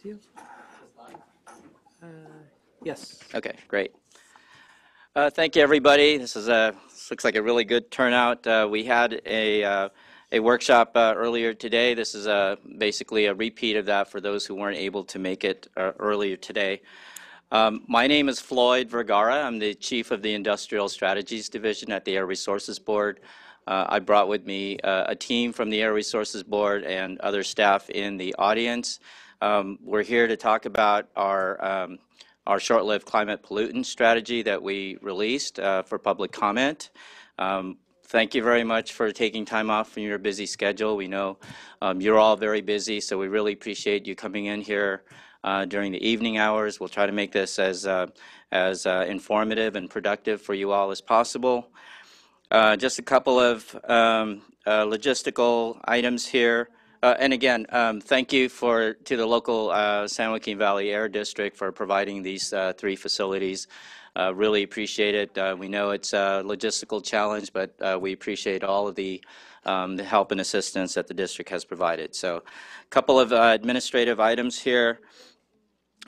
Do you? Yes. Okay, great. Thank you, everybody. This looks like a really good turnout. We had a workshop earlier today. This is basically a repeat of that for those who weren't able to make it earlier today. My name is Floyd Vergara. I'm the Chief of the Industrial Strategies Division at the Air Resources Board. I brought with me a team from the Air Resources Board and other staff in the audience. We're here to talk about our short-lived climate pollutant strategy that we released for public comment. Thank you very much for taking time off from your busy schedule. We know you're all very busy, so we really appreciate you coming in here during the evening hours. We'll try to make this as informative and productive for you all as possible. Just a couple of logistical items here. And again, thank you to the local San Joaquin Valley Air District for providing these 3 facilities. Really appreciate it. We know it's a logistical challenge, but we appreciate all of the help and assistance that the district has provided. So a couple of administrative items here.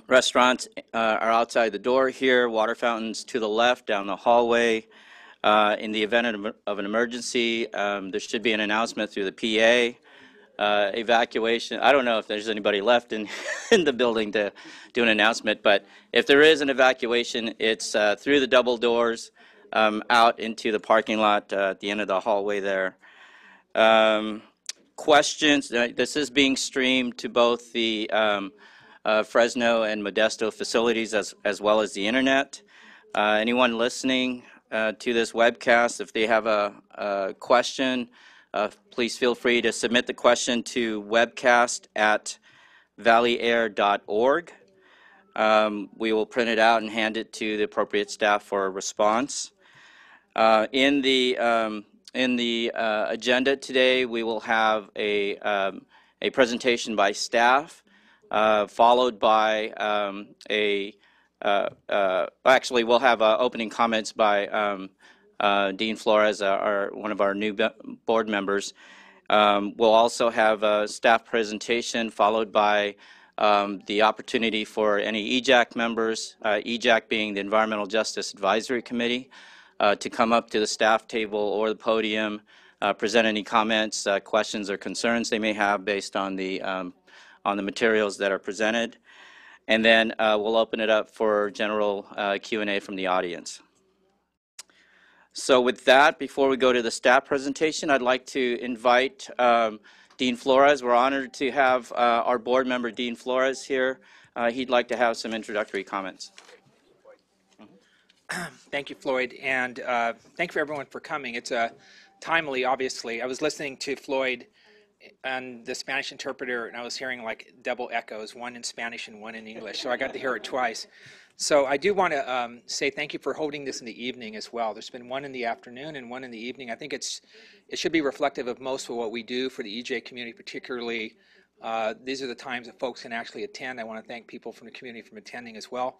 Restaurants are outside the door here, water fountains to the left down the hallway. In the event of an emergency, there should be an announcement through the PA. Evacuation, I don't know if there's anybody left in the building to do an announcement, but if there is an evacuation, it's through the double doors out into the parking lot at the end of the hallway there. Questions, this is being streamed to both the Fresno and Modesto facilities as well as the internet. Anyone listening to this webcast, if they have a question, please feel free to submit the question to webcast@valleyair.org. We will print it out and hand it to the appropriate staff for a response. In the agenda today, we will have a presentation by staff, followed by actually we'll have opening comments by Dean Flores, one of our new board members. We'll also have a staff presentation followed by the opportunity for any EJAC members, EJAC being the Environmental Justice Advisory Committee, to come up to the staff table or the podium, present any comments, questions, or concerns they may have based on the materials that are presented. And then we'll open it up for general Q&A from the audience. So with that, before we go to the staff presentation, I'd like to invite Dean Flores. We're honored to have our board member, Dean Flores, here. He'd like to have some introductory comments. Thank you, Floyd, and thank you everyone for coming. It's timely, obviously. I was listening to Floyd and the Spanish interpreter, and I was hearing like double echoes, one in Spanish and one in English, so I got to hear it twice. So I do want to say thank you for holding this in the evening as well. There's been one in the afternoon and one in the evening. I think it should be reflective of most of what we do for the EJ community, particularly. These are the times that folks can actually attend. I want to thank people from the community for attending as well.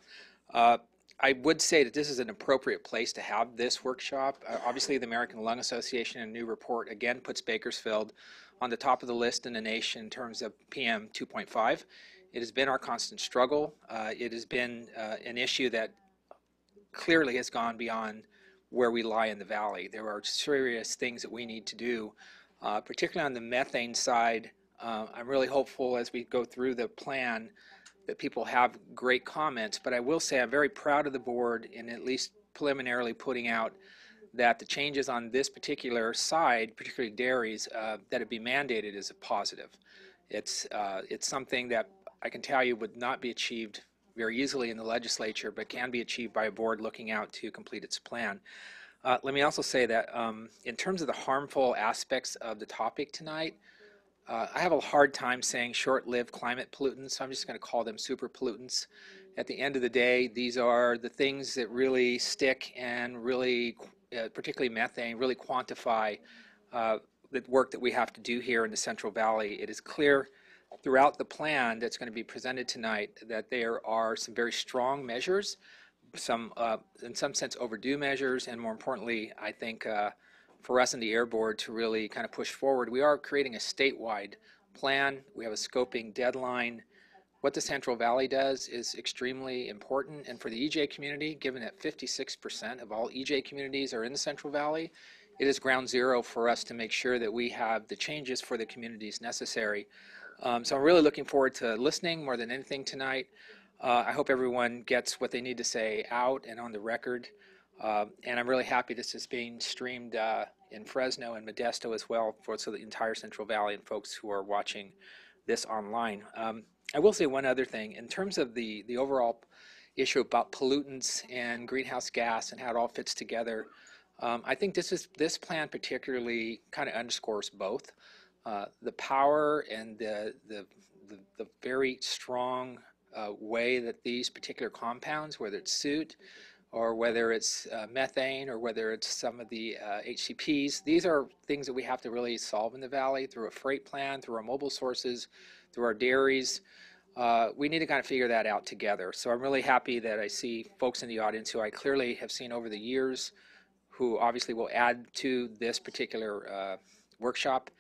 I would say that this is an appropriate place to have this workshop. Obviously, the American Lung Association, a new report, again puts Bakersfield on the top of the list in the nation in terms of PM 2.5. It has been our constant struggle. It has been an issue that clearly has gone beyond where we lie in the valley. There are serious things that we need to do, particularly on the methane side. I'm really hopeful as we go through the plan that people have great comments, but I will say I'm very proud of the board in at least preliminarily putting out that the changes on this particular side, particularly dairies, that it be mandated is a positive. It's something that I can tell you would not be achieved very easily in the legislature, but can be achieved by a board looking out to complete its plan. Let me also say that in terms of the harmful aspects of the topic tonight, I have a hard time saying short-lived climate pollutants, so I'm just going to call them super pollutants. At the end of the day, these are the things that really stick and really, particularly methane, really quantify the work that we have to do here in the Central Valley. It is clear throughout the plan that's going to be presented tonight that there are some very strong measures, some in some sense overdue measures, and more importantly, I think for us in the Air Board to really kind of push forward. We are creating a statewide plan. We have a scoping deadline. what the Central Valley does is extremely important, and for the EJ community, given that 56% of all EJ communities are in the Central Valley, it is ground zero for us to make sure that we have the changes for the communities necessary. So I'm really looking forward to listening more than anything tonight. I hope everyone gets what they need to say out and on the record. And I'm really happy this is being streamed in Fresno and Modesto as well, for so the entire Central Valley and folks who are watching this online. I will say one other thing. In terms of the overall issue about pollutants and greenhouse gas and how it all fits together, I think this plan particularly kind of underscores both. The power and the very strong way that these particular compounds, whether it's soot or whether it's methane or whether it's some of the HCPs, these are things that we have to really solve in the valley through a freight plan, through our mobile sources, through our dairies. We need to kind of figure that out together. So I'm really happy that I see folks in the audience who I clearly have seen over the years, who obviously will add to this particular workshop.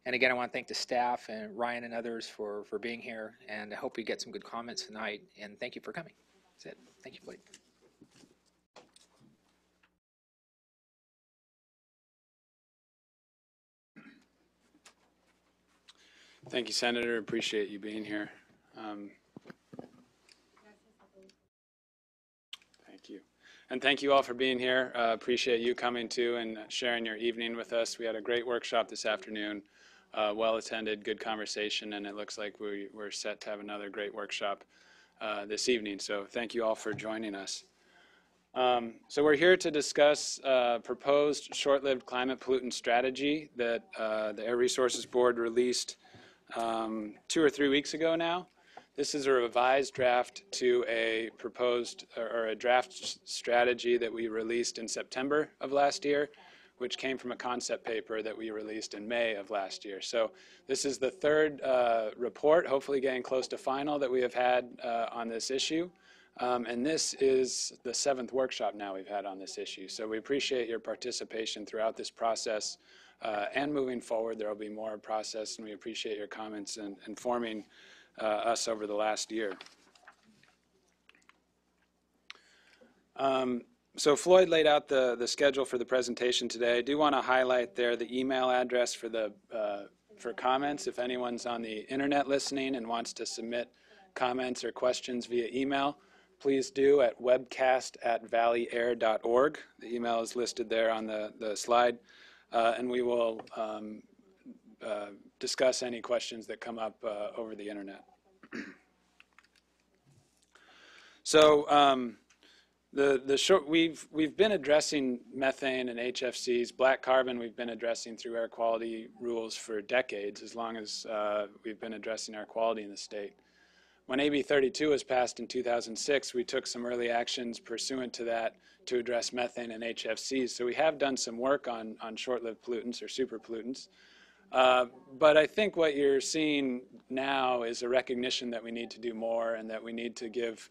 And again, I want to thank the staff and Ryan and others for being here, and I hope we get some good comments tonight, and thank you for coming. That's it. Thank you, Floyd. Thank you, Senator. Appreciate you being here. Thank you. And thank you all for being here. Appreciate you coming too and sharing your evening with us. We had a great workshop this afternoon, well attended, good conversation, and it looks like we're set to have another great workshop this evening. So thank you all for joining us. So we're here to discuss proposed short-lived climate pollutant strategy that the Air Resources Board released 2 or 3 weeks ago now. This is a revised draft to a proposed or a draft strategy that we released in September of last year, which came from a concept paper that we released in May of last year. So this is the third report, hopefully getting close to final, that we have had on this issue. And this is the 7th workshop now we've had on this issue. So we appreciate your participation throughout this process. And moving forward, there will be more process, and we appreciate your comments and informing us over the last year. So Floyd laid out the schedule for the presentation today. I do want to highlight there the email address for comments. If anyone's on the internet listening and wants to submit comments or questions via email, please do at webcast@valleyair.org. The email is listed there on the slide. And we will discuss any questions that come up over the internet. So we've been addressing methane and HFCs. Black carbon we've been addressing through air quality rules for decades, as long as we've been addressing air quality in the state. When AB 32 was passed in 2006, we took some early actions pursuant to that to address methane and HFCs. So we have done some work on short-lived pollutants or super pollutants. But I think what you're seeing now is a recognition that we need to do more and that we need to give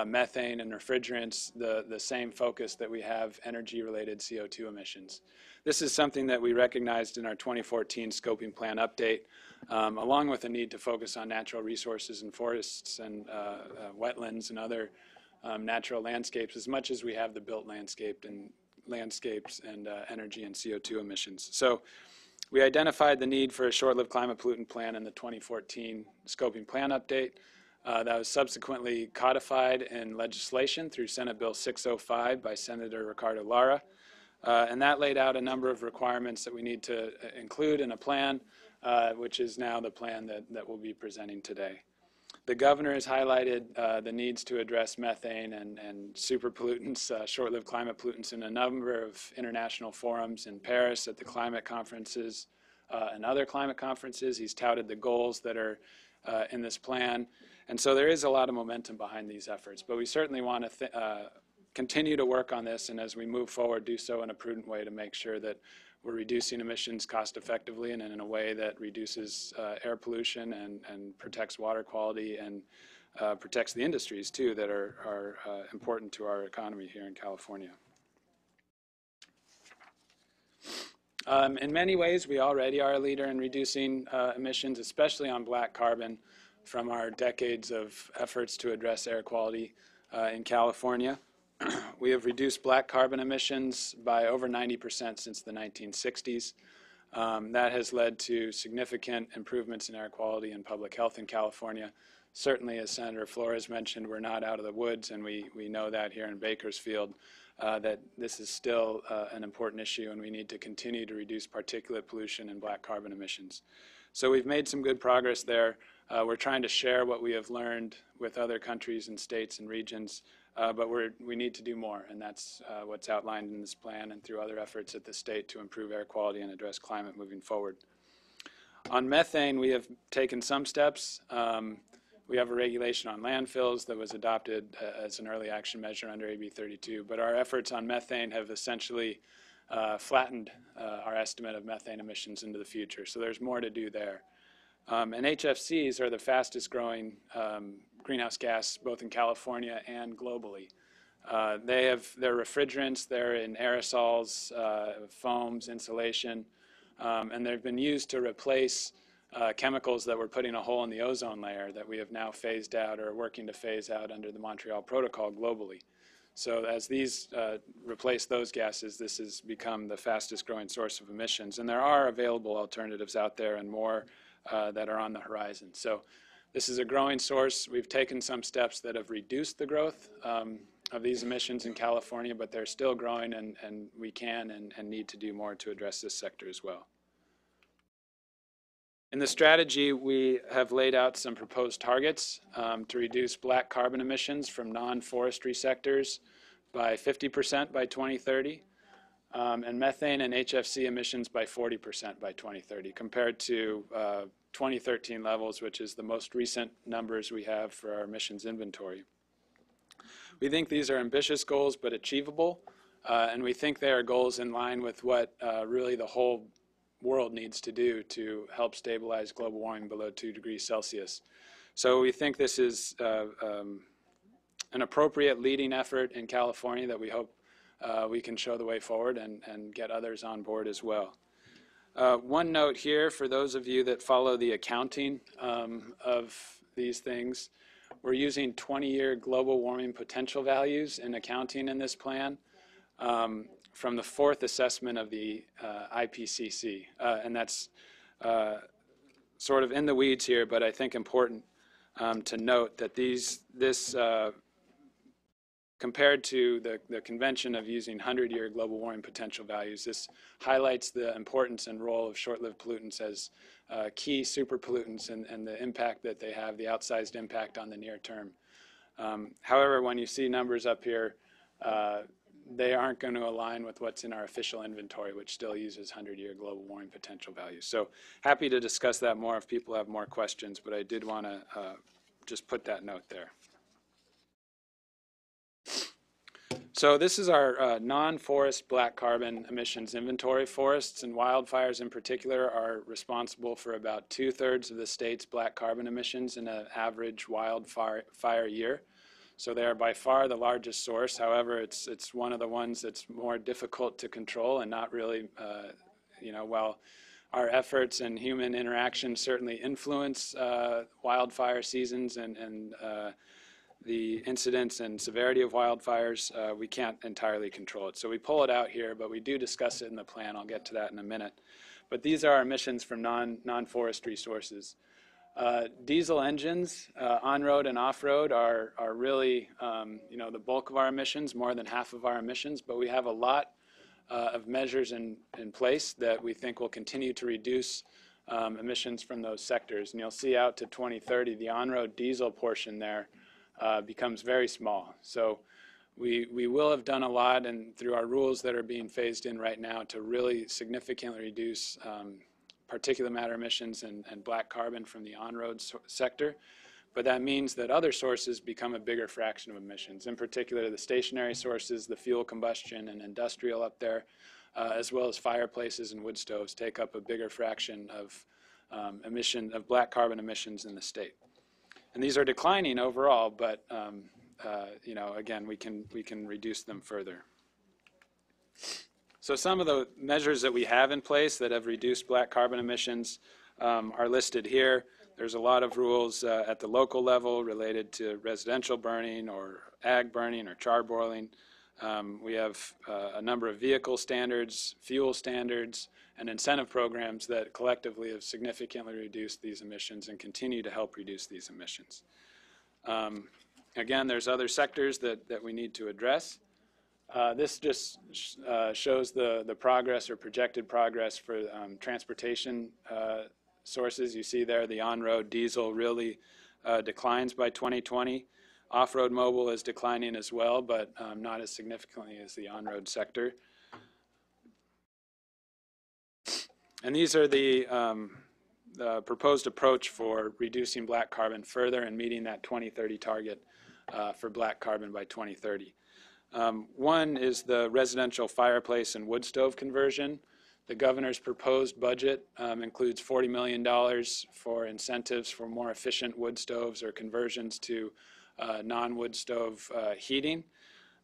methane and refrigerants the same focus that we have energy-related CO2 emissions. This is something that we recognized in our 2014 scoping plan update, along with the need to focus on natural resources and forests and wetlands and other natural landscapes as much as we have the built landscapes and energy and CO2 emissions. So we identified the need for a short-lived climate pollutant plan in the 2014 scoping plan update. That was subsequently codified in legislation through Senate Bill 605 by Senator Ricardo Lara. And that laid out a number of requirements that we need to include in a plan, which is now the plan that we'll be presenting today. The governor has highlighted the needs to address methane and super pollutants, short-lived climate pollutants, in a number of international forums in Paris at the climate conferences and other climate conferences. He's touted the goals that are in this plan. And so there is a lot of momentum behind these efforts. But we certainly want to continue to work on this, and as we move forward, do so in a prudent way to make sure that we're reducing emissions cost effectively and in a way that reduces air pollution and protects water quality and protects the industries too that are important to our economy here in California. In many ways, we already are a leader in reducing emissions, especially on black carbon. from our decades of efforts to address air quality in California. We have reduced black carbon emissions by over 90% since the 1960s. That has led to significant improvements in air quality and public health in California. Certainly, as Senator Flores mentioned, we're not out of the woods, and we know that here in Bakersfield, that this is still an important issue, and we need to continue to reduce particulate pollution and black carbon emissions. So we've made some good progress there. We're trying to share what we have learned with other countries and states and regions, but we need to do more, and that's what's outlined in this plan and through other efforts at the state to improve air quality and address climate moving forward. On methane, we have taken some steps. We have a regulation on landfills that was adopted as an early action measure under AB 32, but our efforts on methane have essentially flattened our estimate of methane emissions into the future, so there's more to do there. And HFCs are the fastest growing greenhouse gas both in California and globally. They're refrigerants, they're in aerosols, foams, insulation, and they've been used to replace chemicals that were putting a hole in the ozone layer that we have now phased out or are working to phase out under the Montreal Protocol globally. So as these replace those gases, this has become the fastest growing source of emissions. And there are available alternatives out there and more that are on the horizon. So this is a growing source. We've taken some steps that have reduced the growth of these emissions in California, but they're still growing, and we can and need to do more to address this sector as well. In the strategy, we have laid out some proposed targets to reduce black carbon emissions from non-forestry sectors by 50% by 2030, and methane and HFC emissions by 40% by 2030, compared to 2013 levels, which is the most recent numbers we have for our emissions inventory. We think these are ambitious goals, but achievable, and we think they are goals in line with what really the whole world needs to do to help stabilize global warming below 2 degrees Celsius. So we think this is an appropriate leading effort in California that we hope we can show the way forward and get others on board as well. One note here for those of you that follow the accounting of these things, we're using 20-year global warming potential values in accounting in this plan. From the fourth assessment of the IPCC, and that's sort of in the weeds here, but I think important to note that this compared to the convention of using 100-year global warming potential values, this highlights the importance and role of short-lived pollutants as key super pollutants and the impact that they have, the outsized impact on the near term. However, when you see numbers up here, they aren't going to align with what's in our official inventory, which still uses 100-year global warming potential values. So happy to discuss that more if people have more questions, but I did want to just put that note there. So this is our non-forest black carbon emissions inventory. Forests and wildfires in particular are responsible for about 2/3 of the state's black carbon emissions in an average wildfire year. So they are by far the largest source. However, it's one of the ones that's more difficult to control and not really, while our efforts and human interaction certainly influence wildfire seasons and the incidence and severity of wildfires, we can't entirely control it. So we pull it out here, but we do discuss it in the plan. I'll get to that in a minute. But these are our emissions from non-forestry sources. Diesel engines, on-road and off-road, are really the bulk of our emissions, more than half of our emissions, but we have a lot of measures in place that we think will continue to reduce emissions from those sectors. And you'll see out to 2030, the on-road diesel portion there becomes very small. So we will have done a lot, and through our rules that are being phased in right now, to really significantly reduce particulate matter emissions and black carbon from the on-road sector. But that means that other sources become a bigger fraction of emissions, in particular the stationary sources, the fuel combustion and industrial up there, as well as fireplaces and wood stoves take up a bigger fraction of black carbon emissions in the state. And these are declining overall, but again, we can reduce them further. So some of the measures that we have in place that have reduced black carbon emissions are listed here. There's a lot of rules at the local level related to residential burning or ag burning or charboiling. We have a number of vehicle standards, fuel standards, and incentive programs that collectively have significantly reduced these emissions and continue to help reduce these emissions. Again, there's other sectors that we need to address. This just shows the progress or projected progress for transportation sources. You see there the on-road diesel really declines by 2020. Off-road mobile is declining as well, but not as significantly as the on-road sector. And these are the proposed approach for reducing black carbon further and meeting that 2030 target for black carbon by 2030. One is the residential fireplace and wood stove conversion. The governor's proposed budget includes $40 million for incentives for more efficient wood stoves or conversions to non-wood stove heating.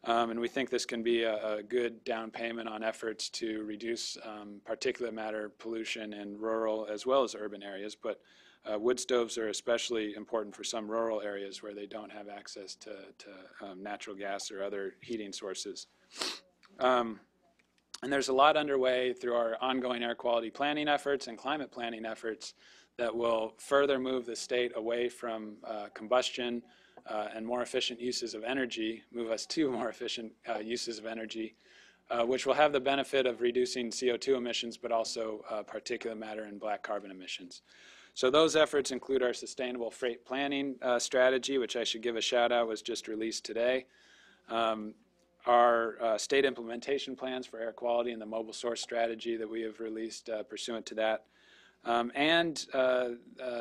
And we think this can be a good down payment on efforts to reduce particulate matter pollution in rural as well as urban areas. But wood stoves are especially important for some rural areas where they don't have access to natural gas or other heating sources. And there's a lot underway through our ongoing air quality planning efforts and climate planning efforts that will further move the state away from combustion and more efficient uses of energy, move us to more efficient uses of energy, which will have the benefit of reducing CO2 emissions, but also particulate matter and black carbon emissions. So those efforts include our sustainable freight planning strategy, which I should give a shout out, was just released today. Our state implementation plans for air quality and the mobile source strategy that we have released pursuant to that. And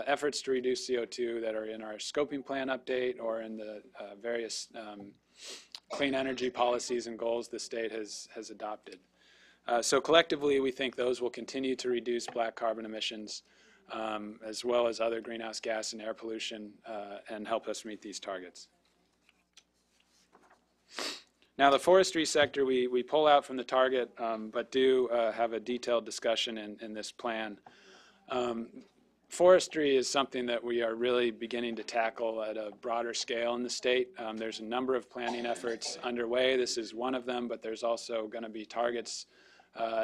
efforts to reduce CO2 that are in our scoping plan update or in the various clean energy policies and goals the state has adopted. So collectively, we think those will continue to reduce black carbon emissions as well as other greenhouse gas and air pollution and help us meet these targets. Now, the forestry sector, we pull out from the target, but do have a detailed discussion in this plan. Forestry is something that we are really beginning to tackle at a broader scale in the state. There's a number of planning efforts underway. This is one of them, but there's also going to be targets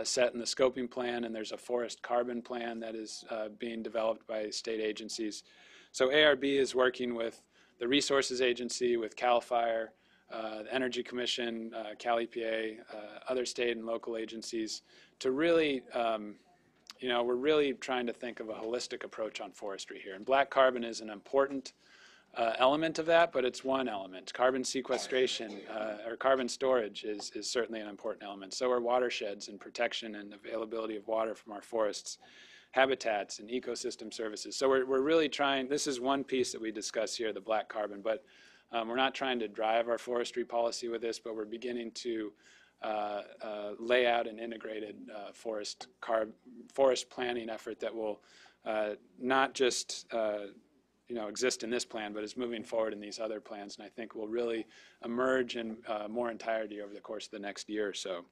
set in the scoping plan, and there's a forest carbon plan that is being developed by state agencies. So ARB is working with the Resources Agency, with CAL FIRE, the Energy Commission, Cal EPA, other state and local agencies to really we're really trying to think of a holistic approach on forestry here. And black carbon is an important element of that, but it's one element. Carbon sequestration or carbon storage is certainly an important element. So are watersheds and protection and availability of water from our forests, habitats and ecosystem services. So we're really trying, this is one piece that we discuss here, the black carbon, but we're not trying to drive our forestry policy with this, but we're beginning to lay out an integrated forest planning effort that will not just exist in this plan, but is moving forward in these other plans, and I think will really emerge in more entirety over the course of the next year or so.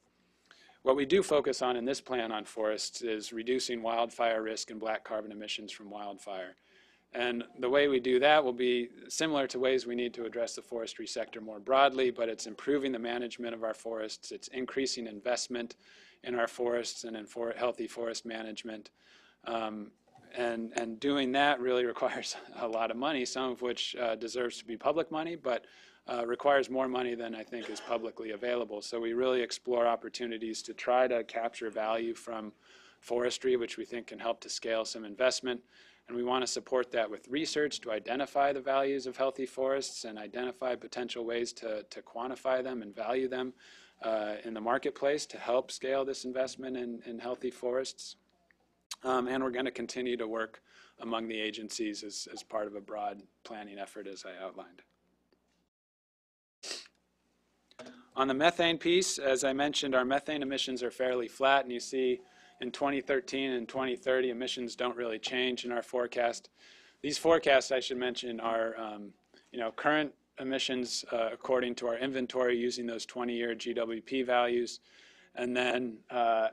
What we do focus on in this plan on forests is reducing wildfire risk and black carbon emissions from wildfire. And the way we do that will be similar to ways we need to address the forestry sector more broadly, but it's improving the management of our forests, it's increasing investment in our forests and in healthy forest management. And doing that really requires a lot of money, some of which deserves to be public money, but requires more money than I think is publicly available. So we really explore opportunities to try to capture value from forestry, which we think can help to scale some investment. And we want to support that with research to identify the values of healthy forests and identify potential ways to quantify them and value them in the marketplace to help scale this investment in healthy forests. And we're going to continue to work among the agencies as part of a broad planning effort, as I outlined. On the methane piece, as I mentioned, our methane emissions are fairly flat, and you see in 2013 and 2030, emissions don't really change in our forecast. These forecasts, I should mention, are current emissions according to our inventory using those 20-year GWP values. and then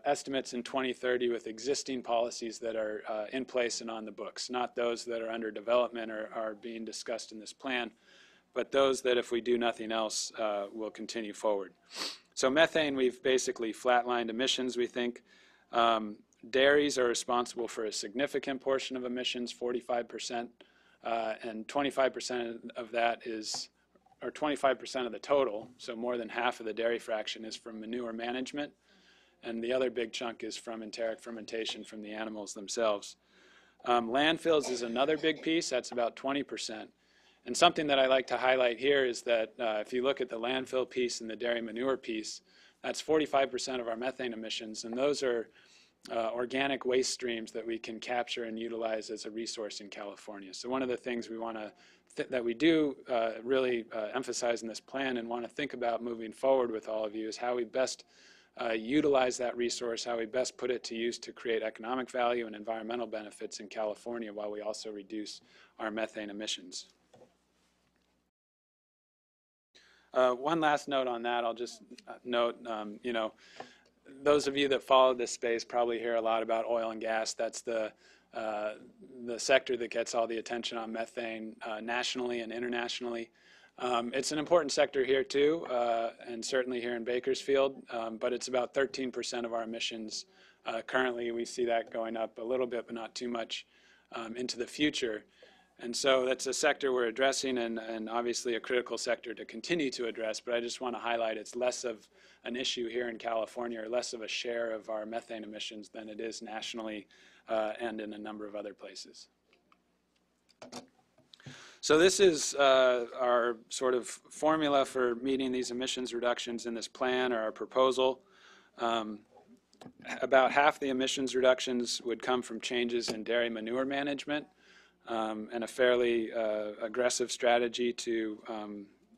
estimates in 2030 with existing policies that are in place and on the books, not those that are under development or are being discussed in this plan, but those that, if we do nothing else, will continue forward. So methane, we've basically flatlined emissions, we think. Dairies are responsible for a significant portion of emissions, 45%, and 25% of that is, or 25% of the total, so more than half of the dairy fraction is from manure management, and the other big chunk is from enteric fermentation from the animals themselves. Landfills is another big piece, that's about 20%. And something that I like to highlight here is that if you look at the landfill piece and the dairy manure piece, that's 45% of our methane emissions, and those are organic waste streams that we can capture and utilize as a resource in California. So one of the things we want to that we do really emphasize in this plan and want to think about moving forward with all of you is how we best utilize that resource, how we best put it to use to create economic value and environmental benefits in California while we also reduce our methane emissions. One last note on that, I'll just note, you know, those of you that follow this space probably hear a lot about oil and gas. That's the sector that gets all the attention on methane nationally and internationally. It's an important sector here too, and certainly here in Bakersfield, but it's about 13% of our emissions. Currently, we see that going up a little bit, but not too much into the future. And so that's a sector we're addressing, and obviously a critical sector to continue to address, but I just want to highlight it's less of an issue here in California, or less of a share of our methane emissions than it is nationally and in a number of other places. So this is our sort of formula for meeting these emissions reductions in this plan, or our proposal. About half the emissions reductions would come from changes in dairy manure management, and a fairly aggressive strategy to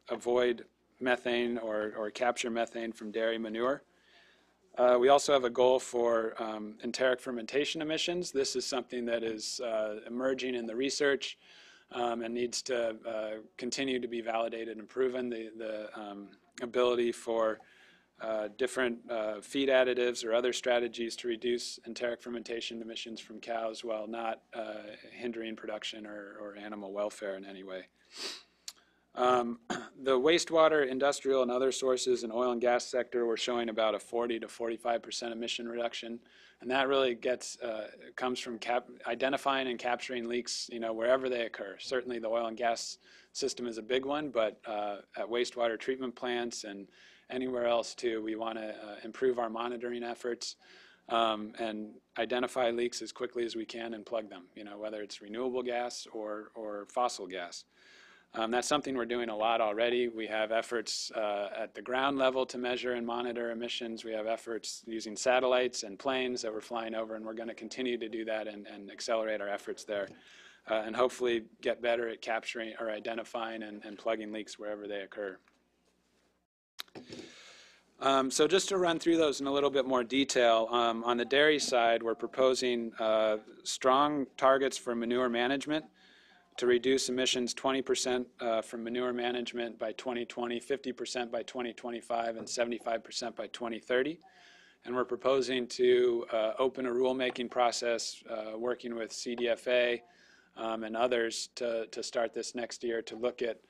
avoid methane or capture methane from dairy manure. We also have a goal for enteric fermentation emissions. This is something that is emerging in the research and needs to continue to be validated and proven. The ability for different feed additives or other strategies to reduce enteric fermentation emissions from cows while not hindering production or animal welfare in any way. The wastewater, industrial, and other sources in oil and gas sector, we're showing about a 40 to 45% emission reduction, and that really comes from identifying and capturing leaks, you know, wherever they occur. Certainly, the oil and gas system is a big one, but at wastewater treatment plants and anywhere else too, we want to improve our monitoring efforts and identify leaks as quickly as we can and plug them, you know, whether it's renewable gas or fossil gas. That's something we're doing a lot already. We have efforts at the ground level to measure and monitor emissions. We have efforts using satellites and planes that we're flying over, and we're going to continue to do that and accelerate our efforts there and hopefully get better at capturing or identifying and plugging leaks wherever they occur. So just to run through those in a little bit more detail, on the dairy side, we're proposing strong targets for manure management to reduce emissions 20% from manure management by 2020, 50% by 2025, and 75% by 2030. And we're proposing to open a rulemaking process working with CDFA and others to start this next year to look at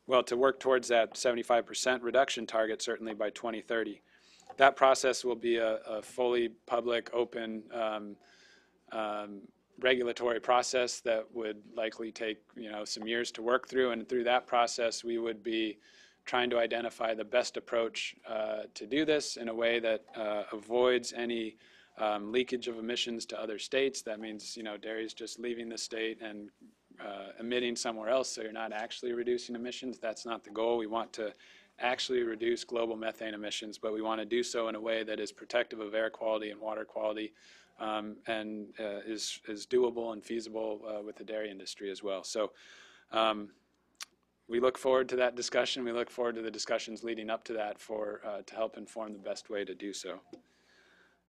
well, to work towards that 75% reduction target, certainly by 2030. That process will be a fully public, open regulatory process that would likely take, you know, some years to work through, and through that process we would be trying to identify the best approach to do this in a way that avoids any leakage of emissions to other states. That means, you know, dairies just leaving the state and emitting somewhere else, so you're not actually reducing emissions. That's not the goal. We want to actually reduce global methane emissions, but we want to do so in a way that is protective of air quality and water quality and is doable and feasible with the dairy industry as well. So we look forward to that discussion. We look forward to the discussions leading up to that to help inform the best way to do so.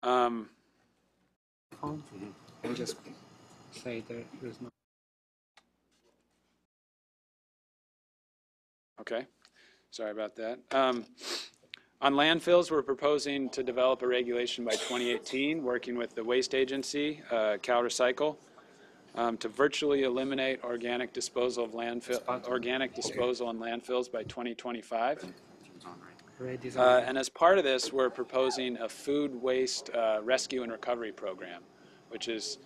I'll just say there's no. Okay, sorry about that. On landfills, we're proposing to develop a regulation by 2018, working with the waste agency, CalRecycle, to virtually eliminate organic disposal in landfills by 2025. And as part of this, we're proposing a food waste rescue and recovery program, which is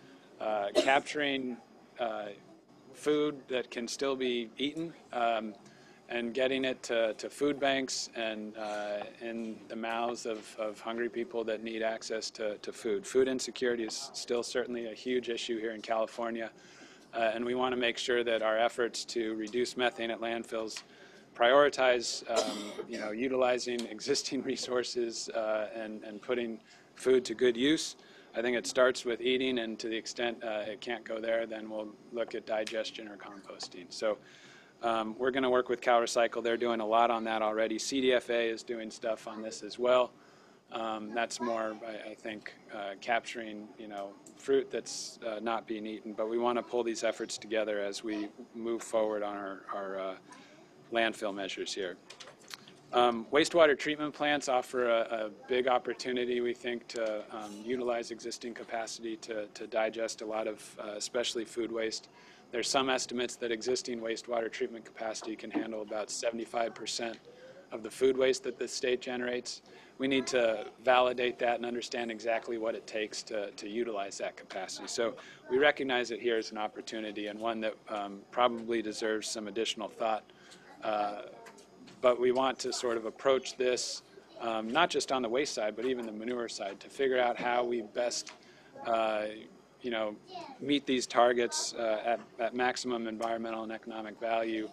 capturing food that can still be eaten and getting it to food banks and in the mouths of hungry people that need access to food. Food insecurity is still certainly a huge issue here in California, and we want to make sure that our efforts to reduce methane at landfills prioritize utilizing existing resources and putting food to good use. I think it starts with eating, and to the extent it can't go there, then we'll look at digestion or composting. So we're going to work with CalRecycle. They're doing a lot on that already. CDFA is doing stuff on this as well. That's more, I think, capturing, fruit that's not being eaten. But we want to pull these efforts together as we move forward on our landfill measures here. Wastewater treatment plants offer a big opportunity, we think, to utilize existing capacity to digest a lot of, especially food waste. There's some estimates that existing wastewater treatment capacity can handle about 75% of the food waste that the state generates. We need to validate that and understand exactly what it takes to utilize that capacity. So we recognize it here as an opportunity, and one that probably deserves some additional thought. But we want to sort of approach this not just on the waste side, but even the manure side, to figure out how we best meet these targets at maximum environmental and economic value,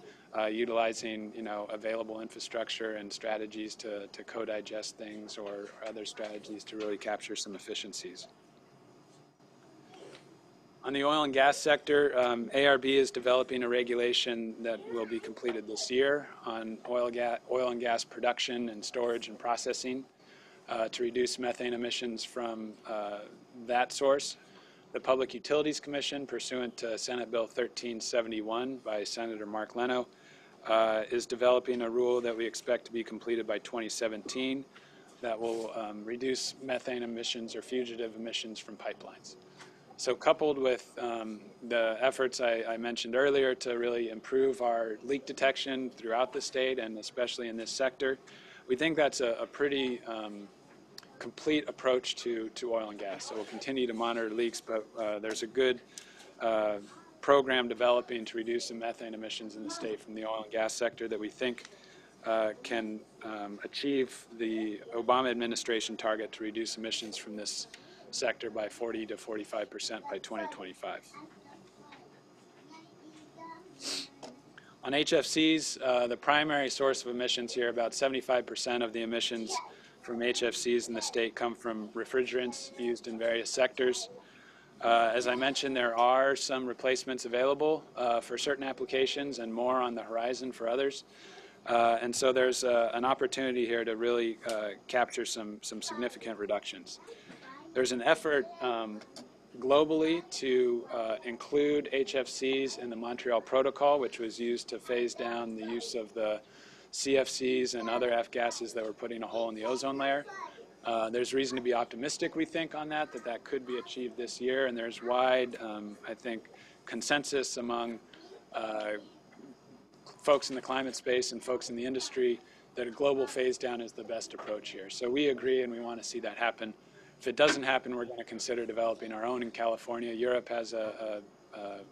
utilizing available infrastructure and strategies to co-digest things, or other strategies to really capture some efficiencies. On the oil and gas sector, ARB is developing a regulation that will be completed this year on oil and gas production and storage and processing to reduce methane emissions from that source. The Public Utilities Commission, pursuant to Senate Bill 1371 by Senator Mark Leno, is developing a rule that we expect to be completed by 2017 that will reduce methane emissions or fugitive emissions from pipelines. So coupled with the efforts I mentioned earlier to really improve our leak detection throughout the state, and especially in this sector, we think that's a pretty complete approach to oil and gas. So we'll continue to monitor leaks, but there's a good program developing to reduce the methane emissions in the state from the oil and gas sector that we think can achieve the Obama administration target to reduce emissions from this sector by 40 to 45% by 2025. On HFCs, the primary source of emissions here, about 75% of the emissions from HFCs in the state come from refrigerants used in various sectors. As I mentioned, there are some replacements available for certain applications and more on the horizon for others. And so there's an opportunity here to really capture some significant reductions. There's an effort globally to include HFCs in the Montreal Protocol, which was used to phase down the use of the CFCs and other F-gases that were putting a hole in the ozone layer. There's reason to be optimistic, we think, on that could be achieved this year, and there's wide, I think, consensus among folks in the climate space and folks in the industry that a global phase down is the best approach here. So we agree, and we want to see that happen. If it doesn't happen, we're going to consider developing our own in California. Europe has a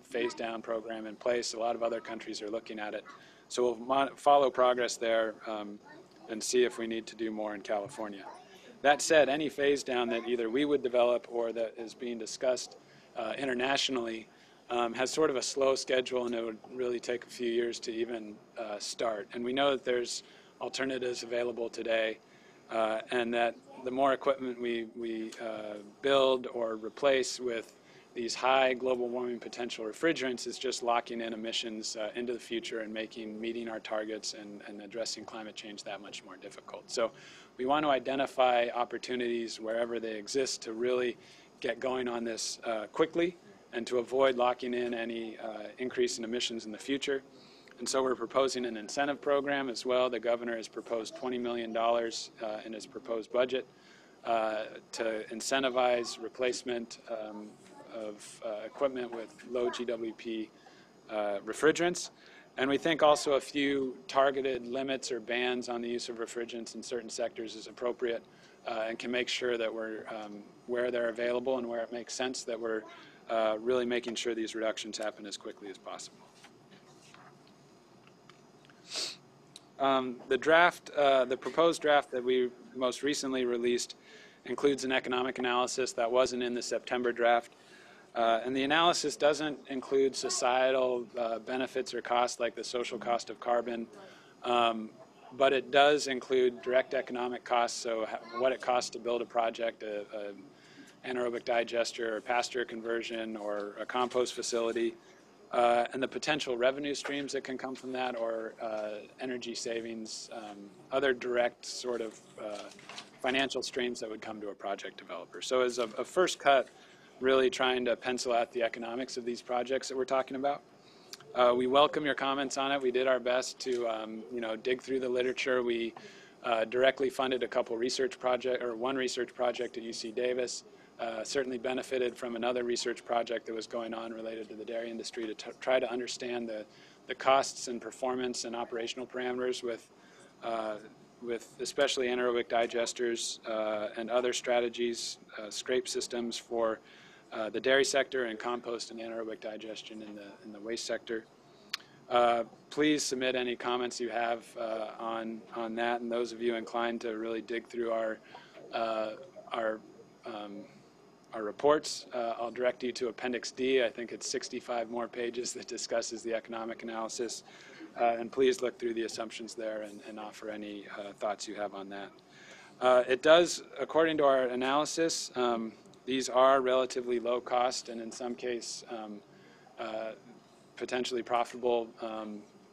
phase down program in place. A lot of other countries are looking at it. So we'll follow progress there and see if we need to do more in California. That said, any phase down that either we would develop or that is being discussed internationally has sort of a slow schedule, and it would really take a few years to even start. And we know that there's alternatives available today, and that the more equipment we build or replace with these high global warming potential refrigerants is just locking in emissions into the future and meeting our targets and addressing climate change that much more difficult. So we want to identify opportunities wherever they exist to really get going on this quickly and to avoid locking in any increase in emissions in the future. And so we're proposing an incentive program as well. The governor has proposed $20 million in his proposed budget to incentivize replacement of equipment with low GWP refrigerants. And we think also a few targeted limits or bans on the use of refrigerants in certain sectors is appropriate and can make sure that we're, where they're available and where it makes sense, that we're really making sure these reductions happen as quickly as possible. The proposed draft that we most recently released includes an economic analysis that wasn't in the September draft. And the analysis doesn't include societal benefits or costs like the social cost of carbon, but it does include direct economic costs, so what it costs to build a project, an anaerobic digester or pasture conversion or a compost facility, and the potential revenue streams that can come from that, or energy savings, other direct sort of financial streams that would come to a project developer. So as a first cut, really trying to pencil out the economics of these projects that we're talking about. We welcome your comments on it. We did our best to dig through the literature. We directly funded a couple research projects, or one research project at UC Davis. Certainly benefited from another research project that was going on related to the dairy industry to try to understand the costs and performance and operational parameters with especially anaerobic digesters and other strategies, scrape systems for the dairy sector, and compost and anaerobic digestion in the waste sector. Please submit any comments you have on that, and those of you inclined to really dig through our reports, I'll direct you to Appendix D. I think it's 65 more pages that discusses the economic analysis. And please look through the assumptions there and offer any thoughts you have on that. It does, according to our analysis, these are relatively low cost and in some case potentially profitable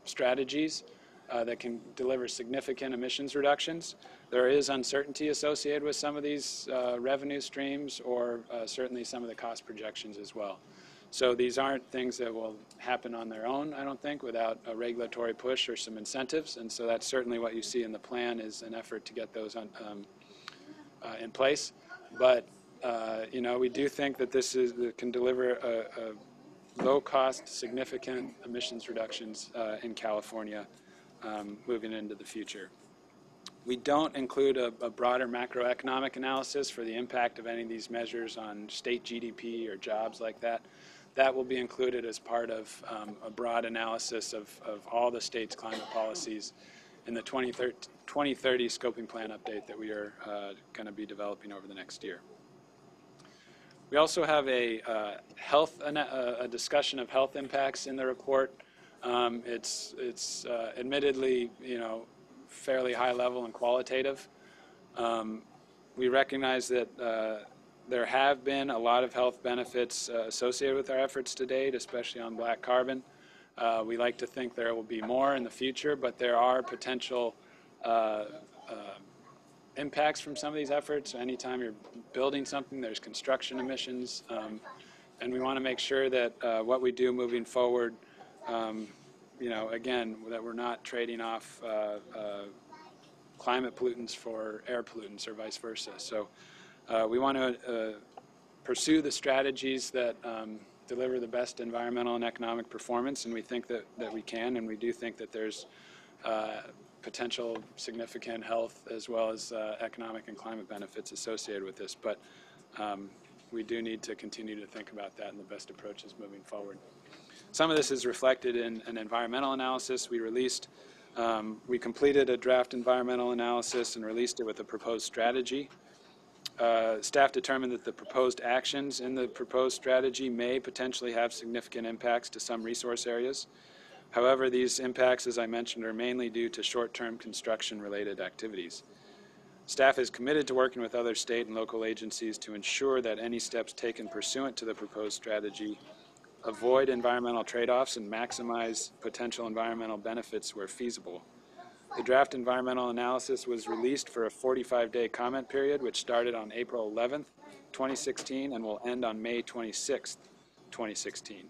strategies that can deliver significant emissions reductions. There is uncertainty associated with some of these revenue streams, or certainly some of the cost projections as well. So these aren't things that will happen on their own, I don't think, without a regulatory push or some incentives. And so that's certainly what you see in the plan, is an effort to get those in place. But we do think that this can deliver a low-cost, significant emissions reductions in California moving into the future. We don't include a broader macroeconomic analysis for the impact of any of these measures on state GDP or jobs like that. That will be included as part of a broad analysis of all the state's climate policies in the 2030 scoping plan update that we are going to be developing over the next year. We also have a discussion of health impacts in the report. It's admittedly, fairly high level and qualitative. We recognize that there have been a lot of health benefits associated with our efforts to date, especially on black carbon. We like to think there will be more in the future, but there are potential impacts from some of these efforts. Anytime you're building something, there's construction emissions, and we want to make sure that what we do moving forward, again, that we're not trading off climate pollutants for air pollutants or vice versa. So we want to pursue the strategies that deliver the best environmental and economic performance, and we think that we can, and we do think that there's potential significant health as well as economic and climate benefits associated with this. But we do need to continue to think about that and the best approaches moving forward. Some of this is reflected in an environmental analysis we released. We completed a draft environmental analysis and released it with a proposed strategy. Staff determined that the proposed actions in the proposed strategy may potentially have significant impacts to some resource areas. However, these impacts, as I mentioned, are mainly due to short-term construction-related activities. Staff is committed to working with other state and local agencies to ensure that any steps taken pursuant to the proposed strategy avoid environmental trade-offs and maximize potential environmental benefits where feasible. The draft environmental analysis was released for a 45-day comment period, which started on April 11th, 2016, and will end on May 26th, 2016.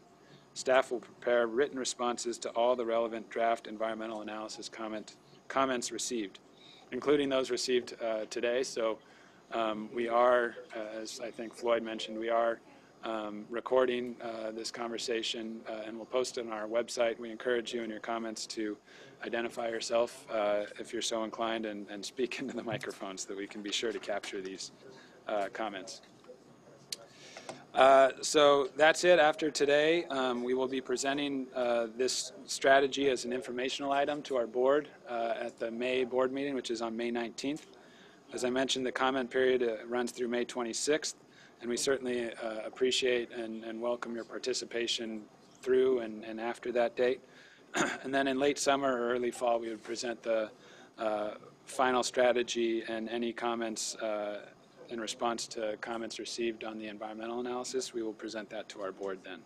Staff will prepare written responses to all the relevant draft environmental analysis comments received, including those received today. So we are, as I think Floyd mentioned, we are recording this conversation and we'll post it on our website. We encourage you in your comments to identify yourself if you're so inclined and speak into the microphone so that we can be sure to capture these comments. So that's it. After today, we will be presenting this strategy as an informational item to our board at the May board meeting, which is on May 19th. As I mentioned, the comment period runs through May 26th, and we certainly appreciate and welcome your participation through and after that date. And then in late summer or early fall, we would present the final strategy and any comments in response to comments received on the environmental analysis. We will present that to our board then.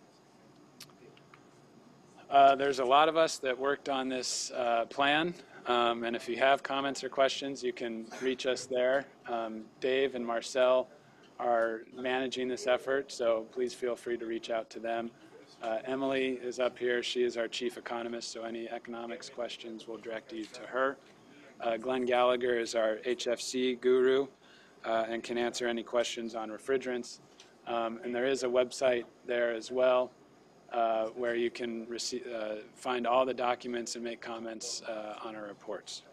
There's a lot of us that worked on this plan, and if you have comments or questions, you can reach us there. Dave and Marcel are managing this effort, so please feel free to reach out to them. Emily is up here. She is our chief economist, so any economics questions will direct you to her. Glenn Gallagher is our HFC guru and can answer any questions on refrigerants. And there is a website there as well where you can find all the documents and make comments on our reports.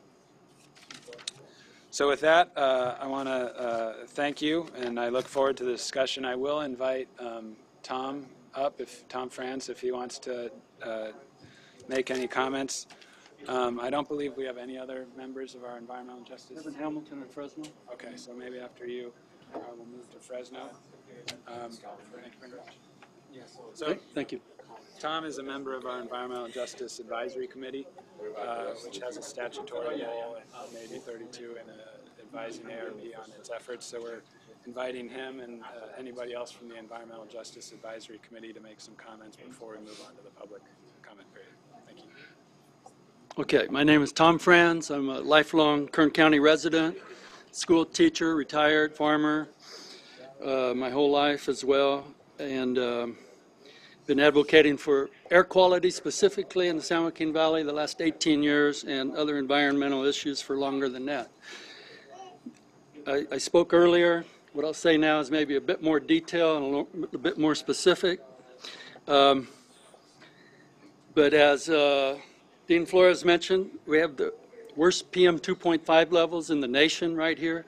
So with that, I want to thank you, and I look forward to the discussion. I will invite Tom up, Tom Franz, if he wants to make any comments. I don't believe we have any other members of our environmental justice. Live in Hamilton and Fresno. Okay, so maybe after you, we'll move to Fresno. Thank you very much. Yes. So, thank you. Tom is a member of our Environmental Justice Advisory Committee, which has a statutory role in AB 32 and advising ARB on its efforts. So we're inviting him and anybody else from the Environmental Justice Advisory Committee to make some comments before we move on to the public comment period. Thank you. Okay, my name is Tom Franz. I'm a lifelong Kern County resident, school teacher, retired farmer, my whole life as well, and been advocating for air quality specifically in the San Joaquin Valley the last 18 years and other environmental issues for longer than that. I spoke earlier. What I'll say now is maybe a bit more detail and a bit more specific. But as Dean Flores mentioned, we have the worst PM 2.5 levels in the nation right here.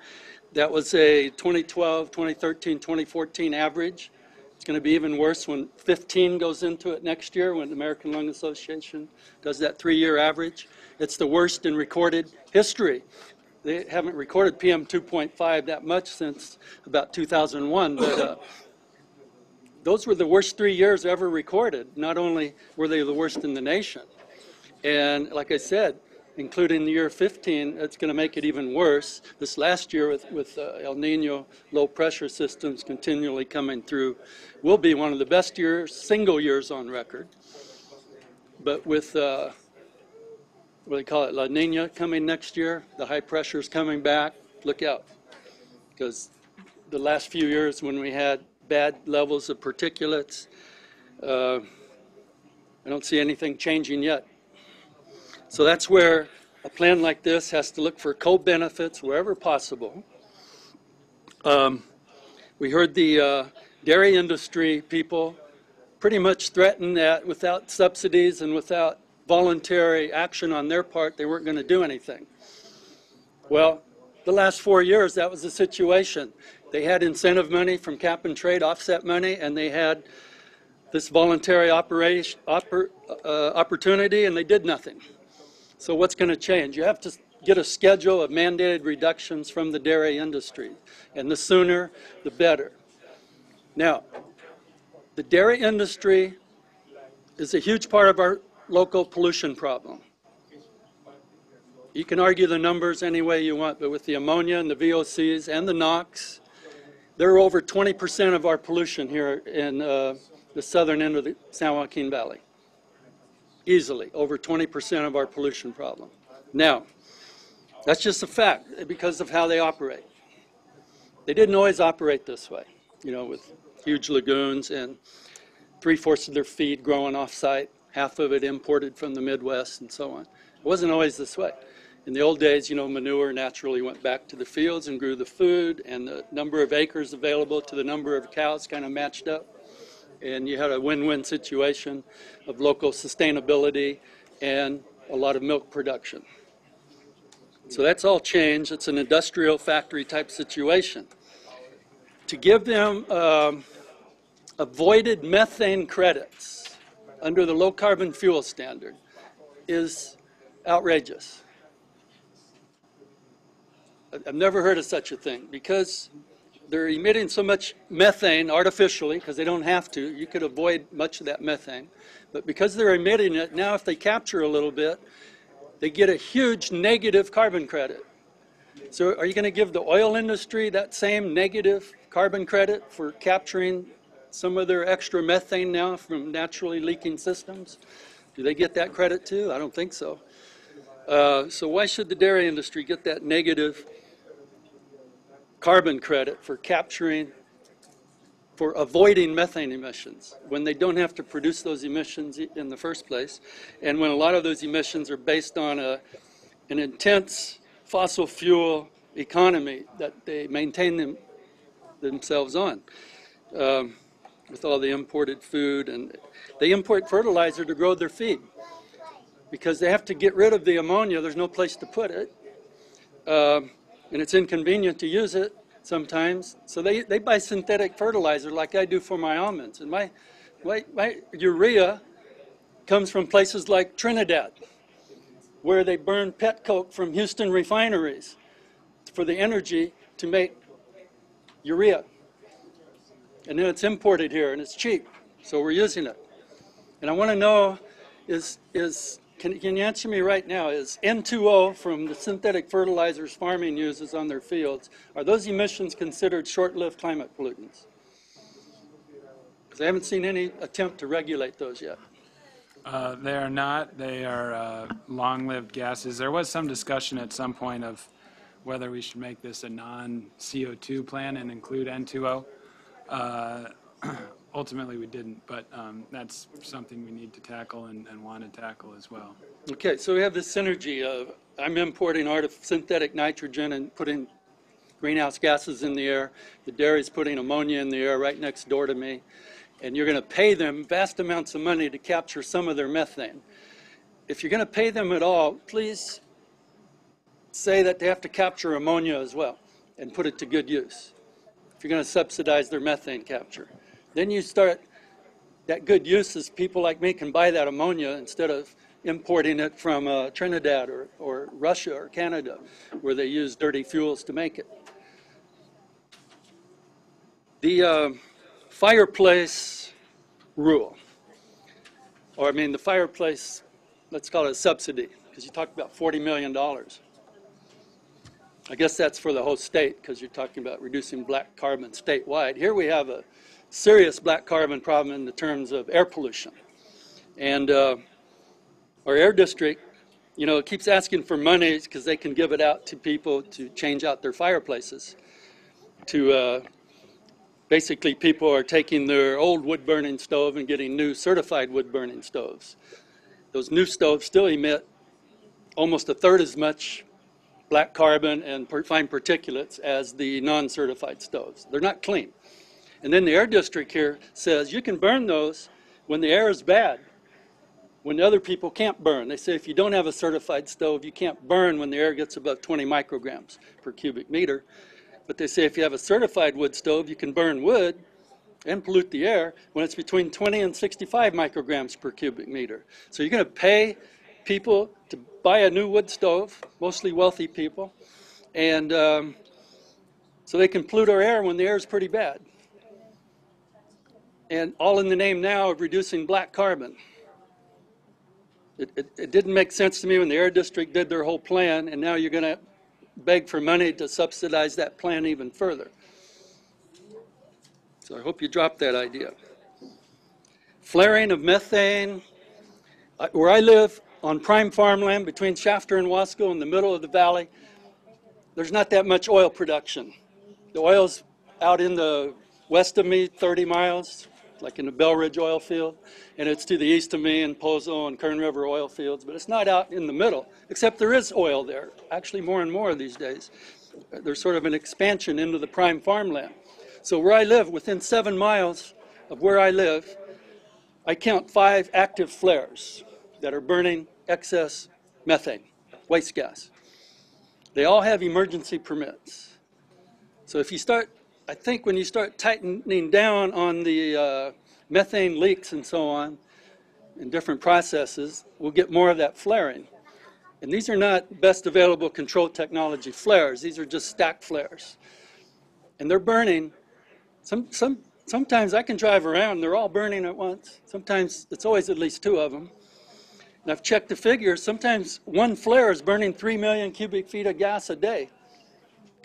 That was a 2012, 2013, 2014 average. It's going to be even worse when 15 goes into it next year, when the American Lung Association does that 3-year average. It's the worst in recorded history. They haven't recorded PM 2.5 that much since about 2001, but those were the worst 3 years ever recorded. Not only were they the worst in the nation, and like I said, including the year 15, it's going to make it even worse. This last year with El Nino low pressure systems continually coming through will be one of the best years, single years on record. But with, what do they call it, La Nina coming next year, the high pressure is coming back, look out. Because the last few years when we had bad levels of particulates, I don't see anything changing yet. So that's where a plan like this has to look for co-benefits wherever possible. We heard the dairy industry people pretty much threaten that without subsidies and without voluntary action on their part, they weren't going to do anything. Well, the last 4 years, that was the situation. They had incentive money from cap and trade, offset money, and they had this voluntary opportunity, and they did nothing. So what's going to change? You have to get a schedule of mandated reductions from the dairy industry, and the sooner, the better. Now, the dairy industry is a huge part of our local pollution problem. You can argue the numbers any way you want, but with the ammonia and the VOCs and the NOx, they're over 20% of our pollution here in the southern end of the San Joaquin Valley. Easily, over 20% of our pollution problem. Now, that's just a fact because of how they operate. They didn't always operate this way, you know, with huge lagoons and 3/4 of their feed growing off-site, half of it imported from the Midwest and so on. It wasn't always this way. In the old days, you know, manure naturally went back to the fields and grew the food, and the number of acres available to the number of cows kind of matched up. And you had a win-win situation of local sustainability and a lot of milk production. So that's all changed. It's an industrial factory type situation. To give them avoided methane credits under the low carbon fuel standard is outrageous. I've never heard of such a thing because they're emitting so much methane artificially because they don't have to. You could avoid much of that methane. But because they're emitting it, now if they capture a little bit, they get a huge negative carbon credit. So are you going to give the oil industry that same negative carbon credit for capturing some of their extra methane now from naturally leaking systems? Do they get that credit too? I don't think so. So why should the dairy industry get that negative carbon credit for capturing, for avoiding methane emissions when they don't have to produce those emissions in the first place, and when a lot of those emissions are based on an intense fossil fuel economy that they maintain themselves on, with all the imported food, and they import fertilizer to grow their feed because they have to get rid of the ammonia. There's no place to put it. And it's inconvenient to use it sometimes. So they buy synthetic fertilizer like I do for my almonds. And my urea comes from places like Trinidad, where they burn pet coke from Houston refineries for the energy to make urea. And then it's imported here and it's cheap, so we're using it. And I want to know can you answer me right now, is N2O from the synthetic fertilizers farming uses on their fields, are those emissions considered short-lived climate pollutants? Because I haven't seen any attempt to regulate those yet. They are not. They are long-lived gases. There was some discussion at some point of whether we should make this a non-CO2 plan and include N2O. Ultimately, we didn't, but that's something we need to tackle and want to tackle as well. Okay, so we have this synergy of I'm importing synthetic nitrogen and putting greenhouse gases in the air. The dairy's putting ammonia in the air right next door to me. And you're going to pay them vast amounts of money to capture some of their methane. If you're going to pay them at all, please say that they have to capture ammonia as well and put it to good use. If you're going to subsidize their methane capture. Then you start, that good use is people like me can buy that ammonia instead of importing it from Trinidad or Russia or Canada, where they use dirty fuels to make it. The fireplace rule, or I mean the fireplace, let's call it a subsidy, because you talked about $40 million. I guess that's for the whole state, because you're talking about reducing black carbon statewide. Here we have a serious black carbon problem in the terms of air pollution. And our air district, you know, keeps asking for money because they can give it out to people to change out their fireplaces. Basically, people are taking their old wood-burning stove and getting new certified wood-burning stoves. Those new stoves still emit almost 1/3 as much black carbon and fine particulates as the non-certified stoves. They're not clean. And then the air district here says you can burn those when the air is bad, when other people can't burn. They say if you don't have a certified stove, you can't burn when the air gets above 20 micrograms per cubic meter. But they say if you have a certified wood stove, you can burn wood and pollute the air when it's between 20 and 65 micrograms per cubic meter. So you're going to pay people to buy a new wood stove, mostly wealthy people, and so they can pollute our air when the air is pretty bad. And all in the name now of reducing black carbon. It didn't make sense to me when the air district did their whole plan, and now you're going to beg for money to subsidize that plan even further. So I hope you drop that idea. Flaring of methane. Where I live on prime farmland between Shafter and Wasco in the middle of the valley, there's not that much oil production. The oil's out in the west of me, 30 miles, like in the Bell Ridge oil field, and it's to the east of me in Pozo and Kern River oil fields, but it's not out in the middle, except there is oil there, actually more and more these days. There's sort of an expansion into the prime farmland. So where I live, within 7 miles of where I live, I count 5 active flares that are burning excess methane, waste gas. They all have emergency permits. So if you start, I think when you start tightening down on the methane leaks and so on, in different processes, we'll get more of that flaring. And these are not best available control technology flares. These are just stacked flares. And they're burning. Sometimes I can drive around, they're all burning at once. Sometimes it's always at least 2 of them. And I've checked the figures. Sometimes one flare is burning 3 million cubic feet of gas a day.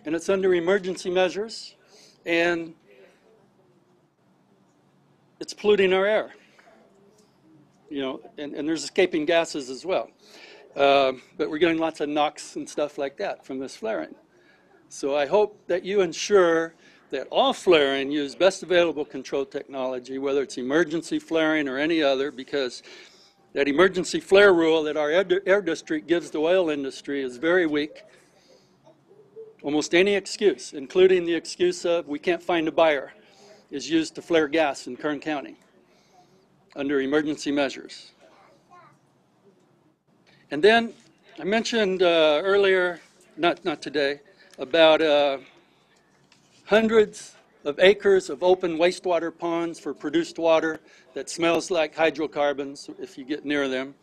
And it's under emergency measures, and it's polluting our air. You know, and there's escaping gases as well. But we're getting lots of NOx and stuff like that from this flaring. So I hope that you ensure that all flaring use best available control technology, whether it's emergency flaring or any other, because that emergency flare rule that our air district gives the oil industry is very weak. Almost any excuse, including the excuse of we can't find a buyer, is used to flare gas in Kern County under emergency measures. And then I mentioned earlier, not today, about hundreds of acres of open wastewater ponds for produced water that smells like hydrocarbons if you get near them.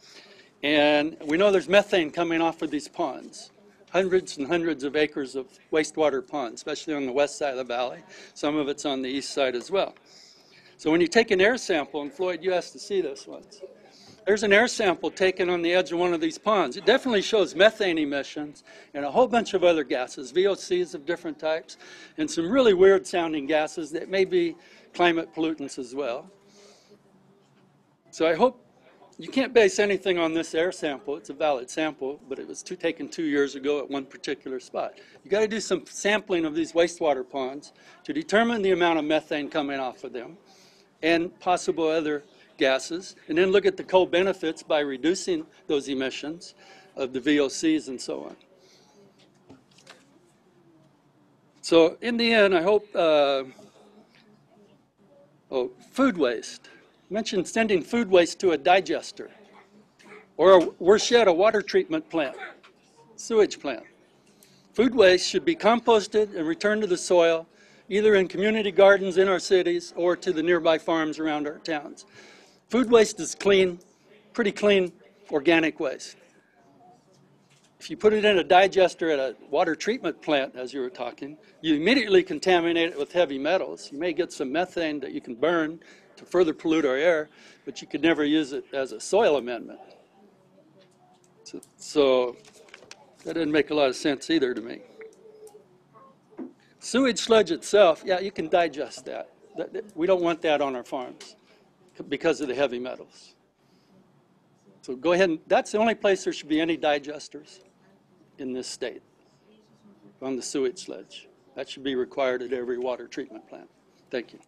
And we know there's methane coming off of these ponds. Hundreds and hundreds of acres of wastewater ponds, especially on the west side of the valley. Some of it's on the east side as well. So when you take an air sample, and Floyd, you asked to see this once. There's an air sample taken on the edge of one of these ponds. It definitely shows methane emissions and a whole bunch of other gases, VOCs of different types, and some really weird sounding gases that may be climate pollutants as well. So I hope you can't base anything on this air sample. It's a valid sample, but it was taken 2 years ago at one particular spot. You got to do some sampling of these wastewater ponds to determine the amount of methane coming off of them and possible other gases, and then look at the co-benefits by reducing those emissions of the VOCs and so on. So in the end, I hope, food waste. I mentioned sending food waste to a digester, or worse yet, a water treatment plant, sewage plant. Food waste should be composted and returned to the soil, either in community gardens in our cities or to the nearby farms around our towns. Food waste is clean, pretty clean organic waste. If you put it in a digester at a water treatment plant, as you were talking, you immediately contaminate it with heavy metals. You may get some methane that you can burn to further pollute our air, but you could never use it as a soil amendment. So that didn't make a lot of sense either to me. Sewage sludge itself, yeah, you can digest that. We don't want that on our farms because of the heavy metals. So go ahead, and that's the only place there should be any digesters in this state on the sewage sludge. That should be required at every water treatment plant. Thank you.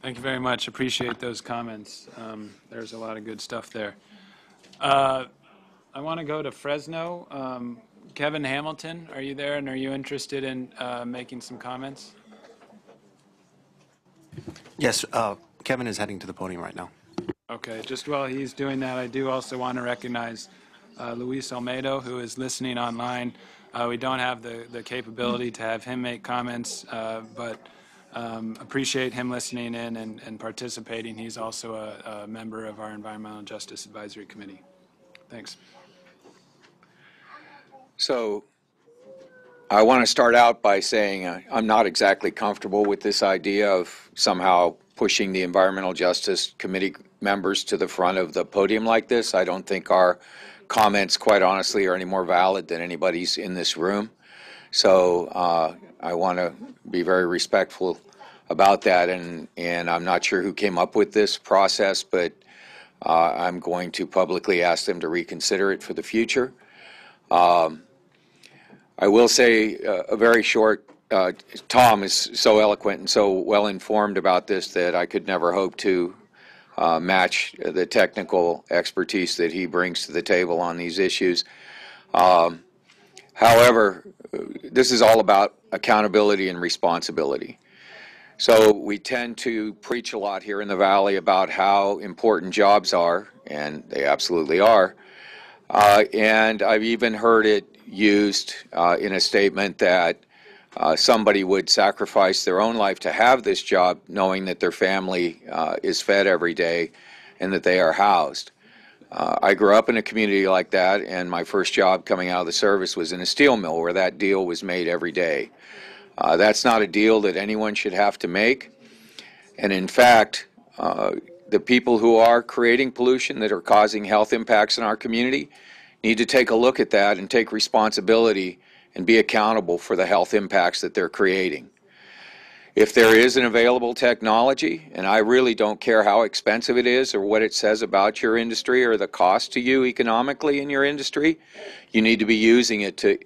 Thank you very much. Appreciate those comments. There's a lot of good stuff there. I want to go to Fresno. Kevin Hamilton, are you there, and are you interested in making some comments? Yes, Kevin is heading to the podium right now. Okay, just while he's doing that, I do also want to recognize Luis Almedo, who is listening online. We don't have the capability to have him make comments, but appreciate him listening in and participating. He's also a member of our Environmental Justice Advisory Committee. Thanks. So I want to start out by saying I'm not exactly comfortable with this idea of somehow pushing the Environmental Justice Committee members to the front of the podium like this. I don't think our comments, quite honestly, are any more valid than anybody's in this room. So I want to be very respectful about that, and I'm not sure who came up with this process, but I'm going to publicly ask them to reconsider it for the future. I will say a very short Tom is so eloquent and so well informed about this that I could never hope to match the technical expertise that he brings to the table on these issues. However, this is all about accountability and responsibility. So we tend to preach a lot here in the Valley about how important jobs are, and they absolutely are. And I've even heard it used in a statement that somebody would sacrifice their own life to have this job, knowing that their family is fed every day and that they are housed. I grew up in a community like that, and my first job coming out of the service was in a steel mill where that deal was made every day. That's not a deal that anyone should have to make. And in fact, the people who are creating pollution that are causing health impacts in our community need to take a look at that and take responsibility and be accountable for the health impacts that they're creating. If there is an available technology, and I really don't care how expensive it is or what it says about your industry or the cost to you economically in your industry, you need to be using it to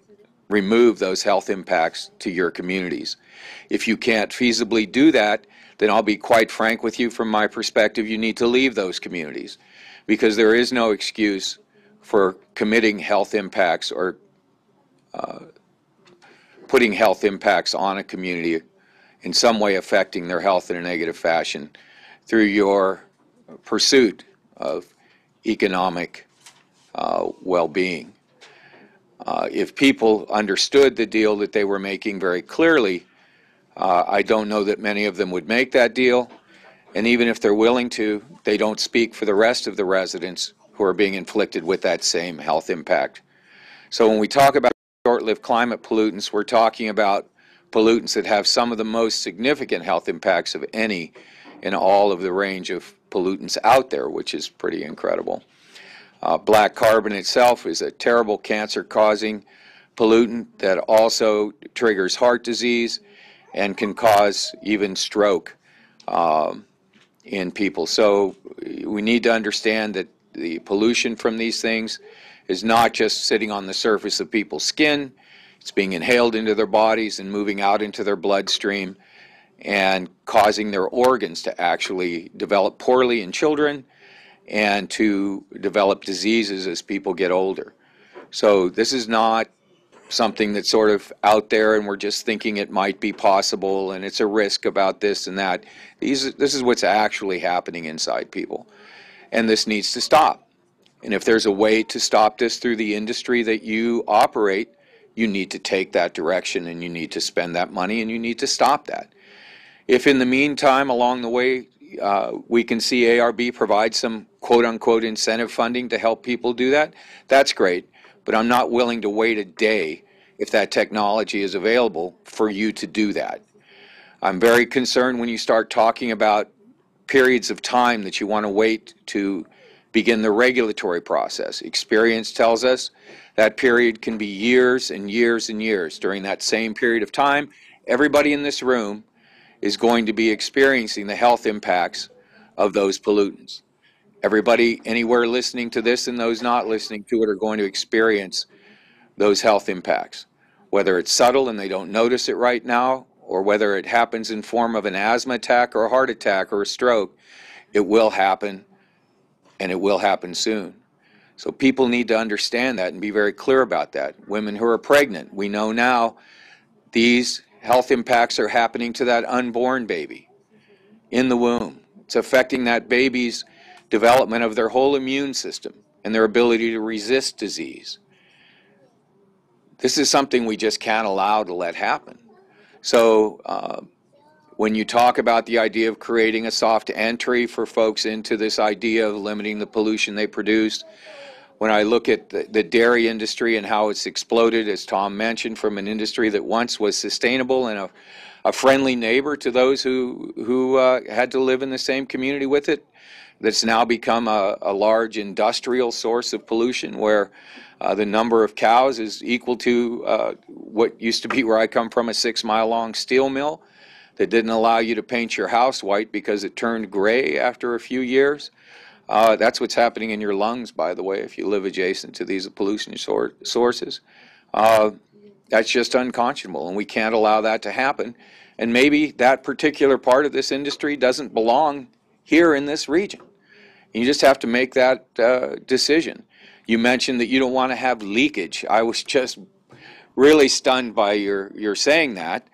remove those health impacts to your communities. If you can't feasibly do that, then I'll be quite frank with you from my perspective, you need to leave those communities, because there is no excuse for committing health impacts or putting health impacts on a community in some way affecting their health in a negative fashion through your pursuit of economic well-being. If people understood the deal that they were making very clearly, I don't know that many of them would make that deal. And even if they're willing to, they don't speak for the rest of the residents who are being inflicted with that same health impact. So when we talk about short-lived climate pollutants, we're talking about pollutants that have some of the most significant health impacts of any in all of the range of pollutants out there, which is pretty incredible. Black carbon itself is a terrible cancer-causing pollutant that also triggers heart disease and can cause even stroke in people. So we need to understand that the pollution from these things is not just sitting on the surface of people's skin, it's being inhaled into their bodies and moving out into their bloodstream and causing their organs to actually develop poorly in children and to develop diseases as people get older. So this is not something that's sort of out there and we're just thinking it might be possible and it's a risk about this and that. This is what's actually happening inside people. And this needs to stop. And if there's a way to stop this through the industry that you operate, you need to take that direction and you need to spend that money and you need to stop that. If in the meantime, along the way, we can see ARB provide some quote-unquote incentive funding to help people do that, that's great. But I'm not willing to wait a day if that technology is available for you to do that. I'm very concerned when you start talking about periods of time that you want to wait to begin the regulatory process. Experience tells us that period can be years and years and years. During that same period of time, everybody in this room is going to be experiencing the health impacts of those pollutants. Everybody anywhere listening to this and those not listening to it are going to experience those health impacts, whether it's subtle and they don't notice it right now, or whether it happens in form of an asthma attack or a heart attack or a stroke. It will happen, and it will happen soon. So people need to understand that and be very clear about that. Women who are pregnant, we know now these health impacts are happening to that unborn baby in the womb. It's affecting that baby's development of their whole immune system and their ability to resist disease. This is something we just can't allow to let happen. So when you talk about the idea of creating a soft entry for folks into this idea of limiting the pollution they produce, when I look at the dairy industry and how it's exploded, as Tom mentioned, from an industry that once was sustainable and a friendly neighbor to those who had to live in the same community with it, that's now become a large industrial source of pollution where the number of cows is equal to what used to be where I come from, a 6-mile-long steel mill that didn't allow you to paint your house white because it turned gray after a few years. That's what's happening in your lungs, by the way, if you live adjacent to these pollution sources. That's just unconscionable, and we can't allow that to happen. And maybe that particular part of this industry doesn't belong here in this region. You just have to make that decision. You mentioned that you don't want to have leakage. I was just really stunned by your saying that.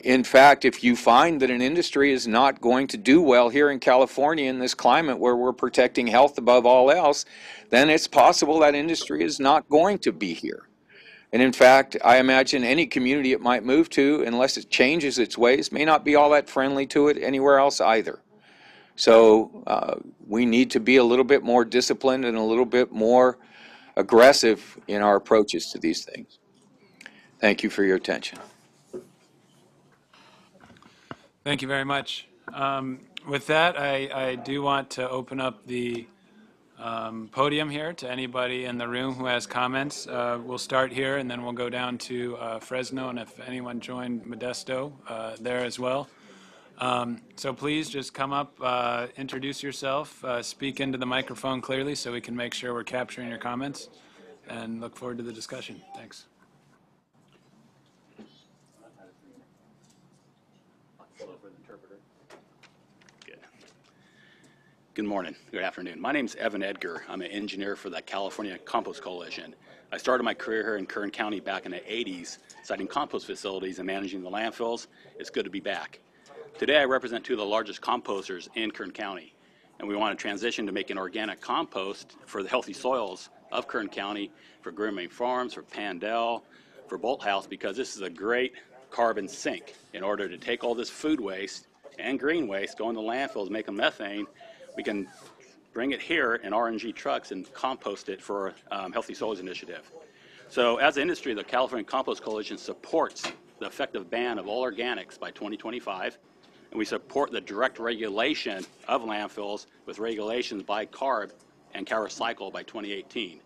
In fact, if you find that an industry is not going to do well here in California in this climate where we're protecting health above all else, then it's possible that industry is not going to be here. And in fact, I imagine any community it might move to, unless it changes its ways, may not be all that friendly to it anywhere else either. So we need to be a little bit more disciplined and a little bit more aggressive in our approaches to these things. Thank you for your attention. Thank you very much. With that, I do want to open up the podium here to anybody in the room who has comments. We'll start here and then we'll go down to Fresno, and if anyone joined Modesto there as well. So please just come up, introduce yourself, speak into the microphone clearly so we can make sure we're capturing your comments, and look forward to the discussion. Thanks. Good morning, good afternoon. My name is Edgar. I'm an engineer for the California Compost Coalition. I started my career here in Kern County back in the 80s, siting compost facilities and managing the landfills. It's good to be back. Today I represent two of the largest composters in Kern County, and we want to transition to making organic compost for the healthy soils of Kern County, for Green Farms, for Pandell, for Bolthouse, because this is a great carbon sink. In order to take all this food waste and green waste, go into landfills, make them methane, we can bring it here in RNG trucks and compost it for Healthy Soils Initiative. So as an industry, the California Compost Coalition supports the effective ban of all organics by 2025, and we support the direct regulation of landfills with regulations by CARB and CalRecycle by 2018.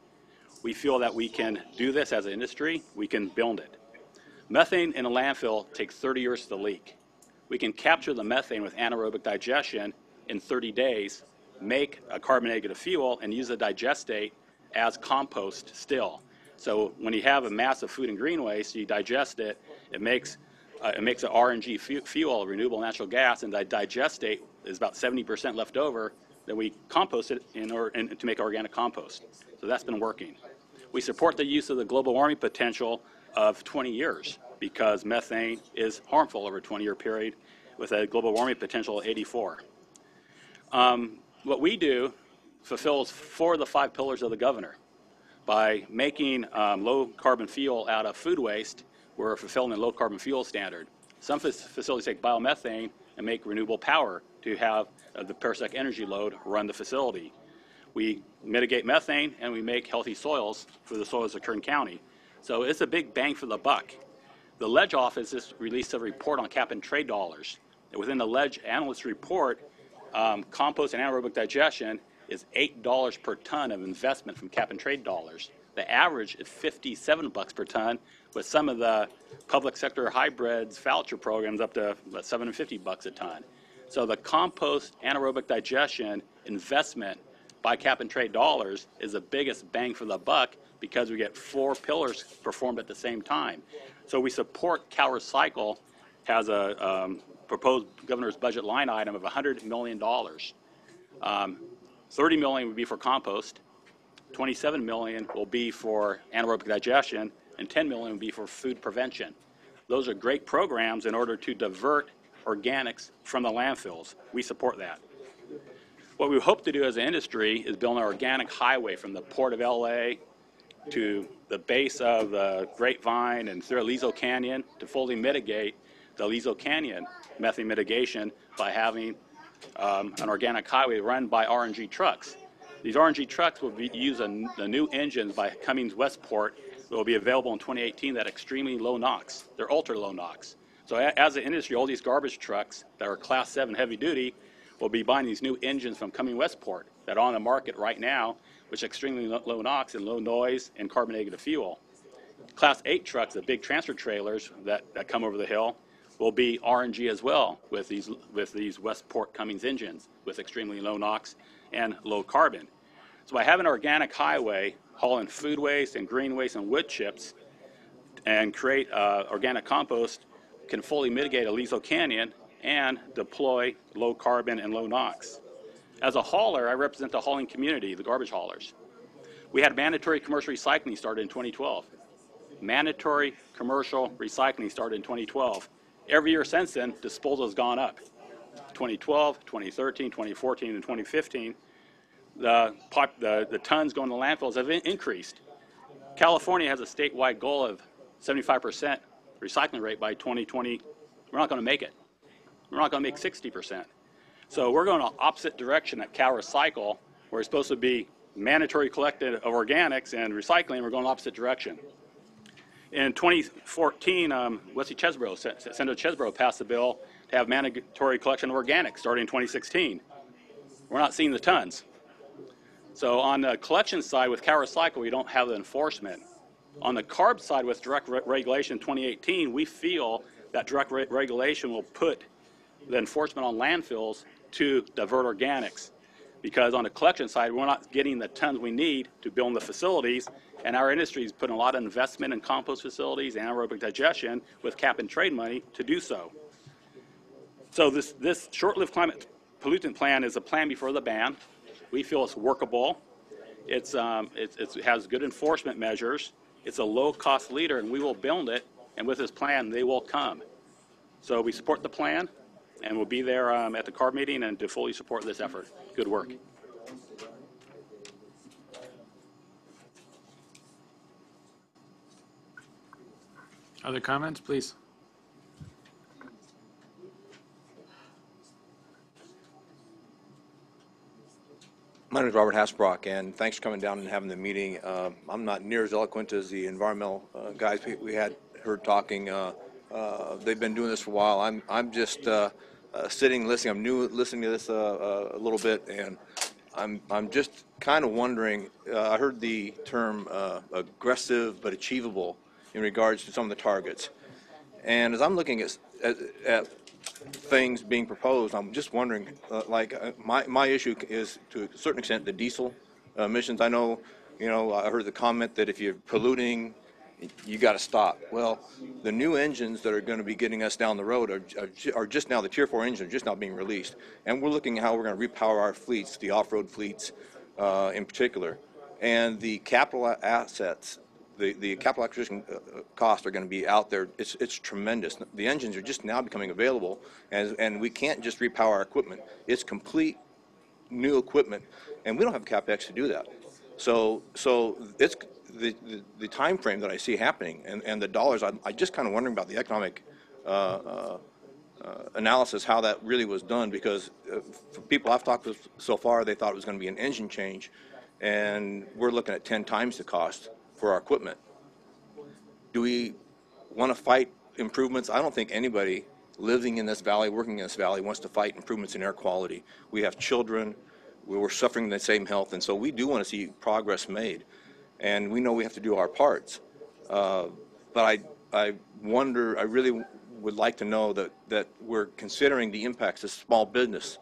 We feel that we can do this as an industry, we can build it. Methane in a landfill takes 30 years to leak. We can capture the methane with anaerobic digestion in 30 days, make a carbon negative fuel, and use the digestate as compost still. So when you have a massive food and green waste, you digest it, it makes an RNG fuel, renewable natural gas, and the digestate is about 70% left over, then we compost it to make organic compost. So that's been working. We support the use of the global warming potential of 20 years because methane is harmful over a 20-year period with a global warming potential of 84. What we do fulfills 4 of the 5 pillars of the governor. By making low carbon fuel out of food waste, we're fulfilling the low carbon fuel standard. Some facilities take biomethane and make renewable power to have the parasitic energy load run the facility. We mitigate methane and we make healthy soils for the soils of Kern County. So it's a big bang for the buck. The Ledge Office just released a report on cap and trade dollars. Within the Ledge analyst report, compost and anaerobic digestion is $8 per ton of investment from cap and trade dollars. The average is $57 per ton, with some of the public sector hybrids voucher programs up to about $750 a ton. So the compost anaerobic digestion investment by cap and trade dollars is the biggest bang for the buck because we get 4 pillars performed at the same time. So we support CalRecycle has a proposed governor's budget line item of $100 million. $30 million would be for compost, $27 million will be for anaerobic digestion, and $10 million would be for food prevention. Those are great programs in order to divert organics from the landfills. We support that. What we hope to do as an industry is build an organic highway from the Port of LA to the base of the Grapevine and through Aliso Canyon to fully mitigate the Aliso Canyon methane mitigation by having an organic highway run by RNG trucks. These RNG trucks will use the new engines by Cummins Westport that will be available in 2018 that are extremely low NOx. They're ultra low NOx. So as an industry, all these garbage trucks that are Class 7 heavy duty will be buying these new engines from Cummins Westport that are on the market right now, which are extremely low NOx and low noise and carbon negative fuel. Class 8 trucks, the big transfer trailers that come over the hill, will be RNG as well with these Westport Cummins engines with extremely low NOx and low carbon. So by having an organic highway hauling food waste and green waste and wood chips and create organic compost can fully mitigate Aliso Canyon and deploy low carbon and low NOx. As a hauler, I represent the hauling community, the garbage haulers. We had mandatory commercial recycling started in 2012. Mandatory commercial recycling started in 2012. Every year since then, disposal has gone up. 2012, 2013, 2014, and 2015, the tons going to landfills have increased. California has a statewide goal of 75% recycling rate by 2020. We're not going to make it. We're not going to make 60%. So we're going to opposite direction at Cal Recycle, where it's supposed to be mandatory collected of organics and recycling. We're going opposite direction. In 2014, Wesley Chesbrough, Senator Chesbrough passed a bill to have mandatory collection of organics starting in 2016. We're not seeing the tons. So on the collection side with Cal Recycle, we don't have the enforcement. On the carb side with direct regulation in 2018, we feel that direct regulation will put the enforcement on landfills to divert organics. Because on the collection side, we're not getting the tons we need to build the facilities, and our industry is putting a lot of investment in compost facilities and anaerobic digestion with cap and trade money to do so. So this short-lived climate pollutant plan is a plan before the ban. We feel it's workable. It has good enforcement measures. It's a low-cost leader, and we will build it, and with this plan, they will come. So we support the plan, and we'll be there at the CARB meeting and to fully support this effort. Good work. Other comments, please? My name is Robert Hasbrock, and thanks for coming down and having the meeting. I'm not near as eloquent as the environmental guys we had heard talking. They've been doing this for a while. I'm just sitting, listening. I'm new listening to this a little bit, and I'm just kind of wondering. I heard the term aggressive but achievable in regards to some of the targets, and as I'm looking at things being proposed, I'm just wondering, my issue is to a certain extent the diesel emissions. I know, I heard the comment that if you're polluting, you got to stop. Well, the new engines that are going to be getting us down the road are just now, the Tier 4 engines are just now being released. And we're looking at how we're going to repower our fleets, the off-road fleets in particular. And the capital assets, the capital acquisition costs are going to be out there. It's tremendous. The engines are just now becoming available, and we can't just repower our equipment. It's complete new equipment, and we don't have CapEx to do that. So it's the time frame that I see happening, and the dollars. I just kind of wondering about the economic analysis, how that really was done, because for people I've talked with so far, they thought it was going to be an engine change, and we're looking at 10 times the cost for our equipment. Do we want to fight improvements? I don't think anybody living in this valley, working in this valley, wants to fight improvements in air quality. We have children, we're suffering the same health, and so we do want to see progress made. And we know we have to do our parts. But I wonder, I really would like to know that we're considering the impacts to small business,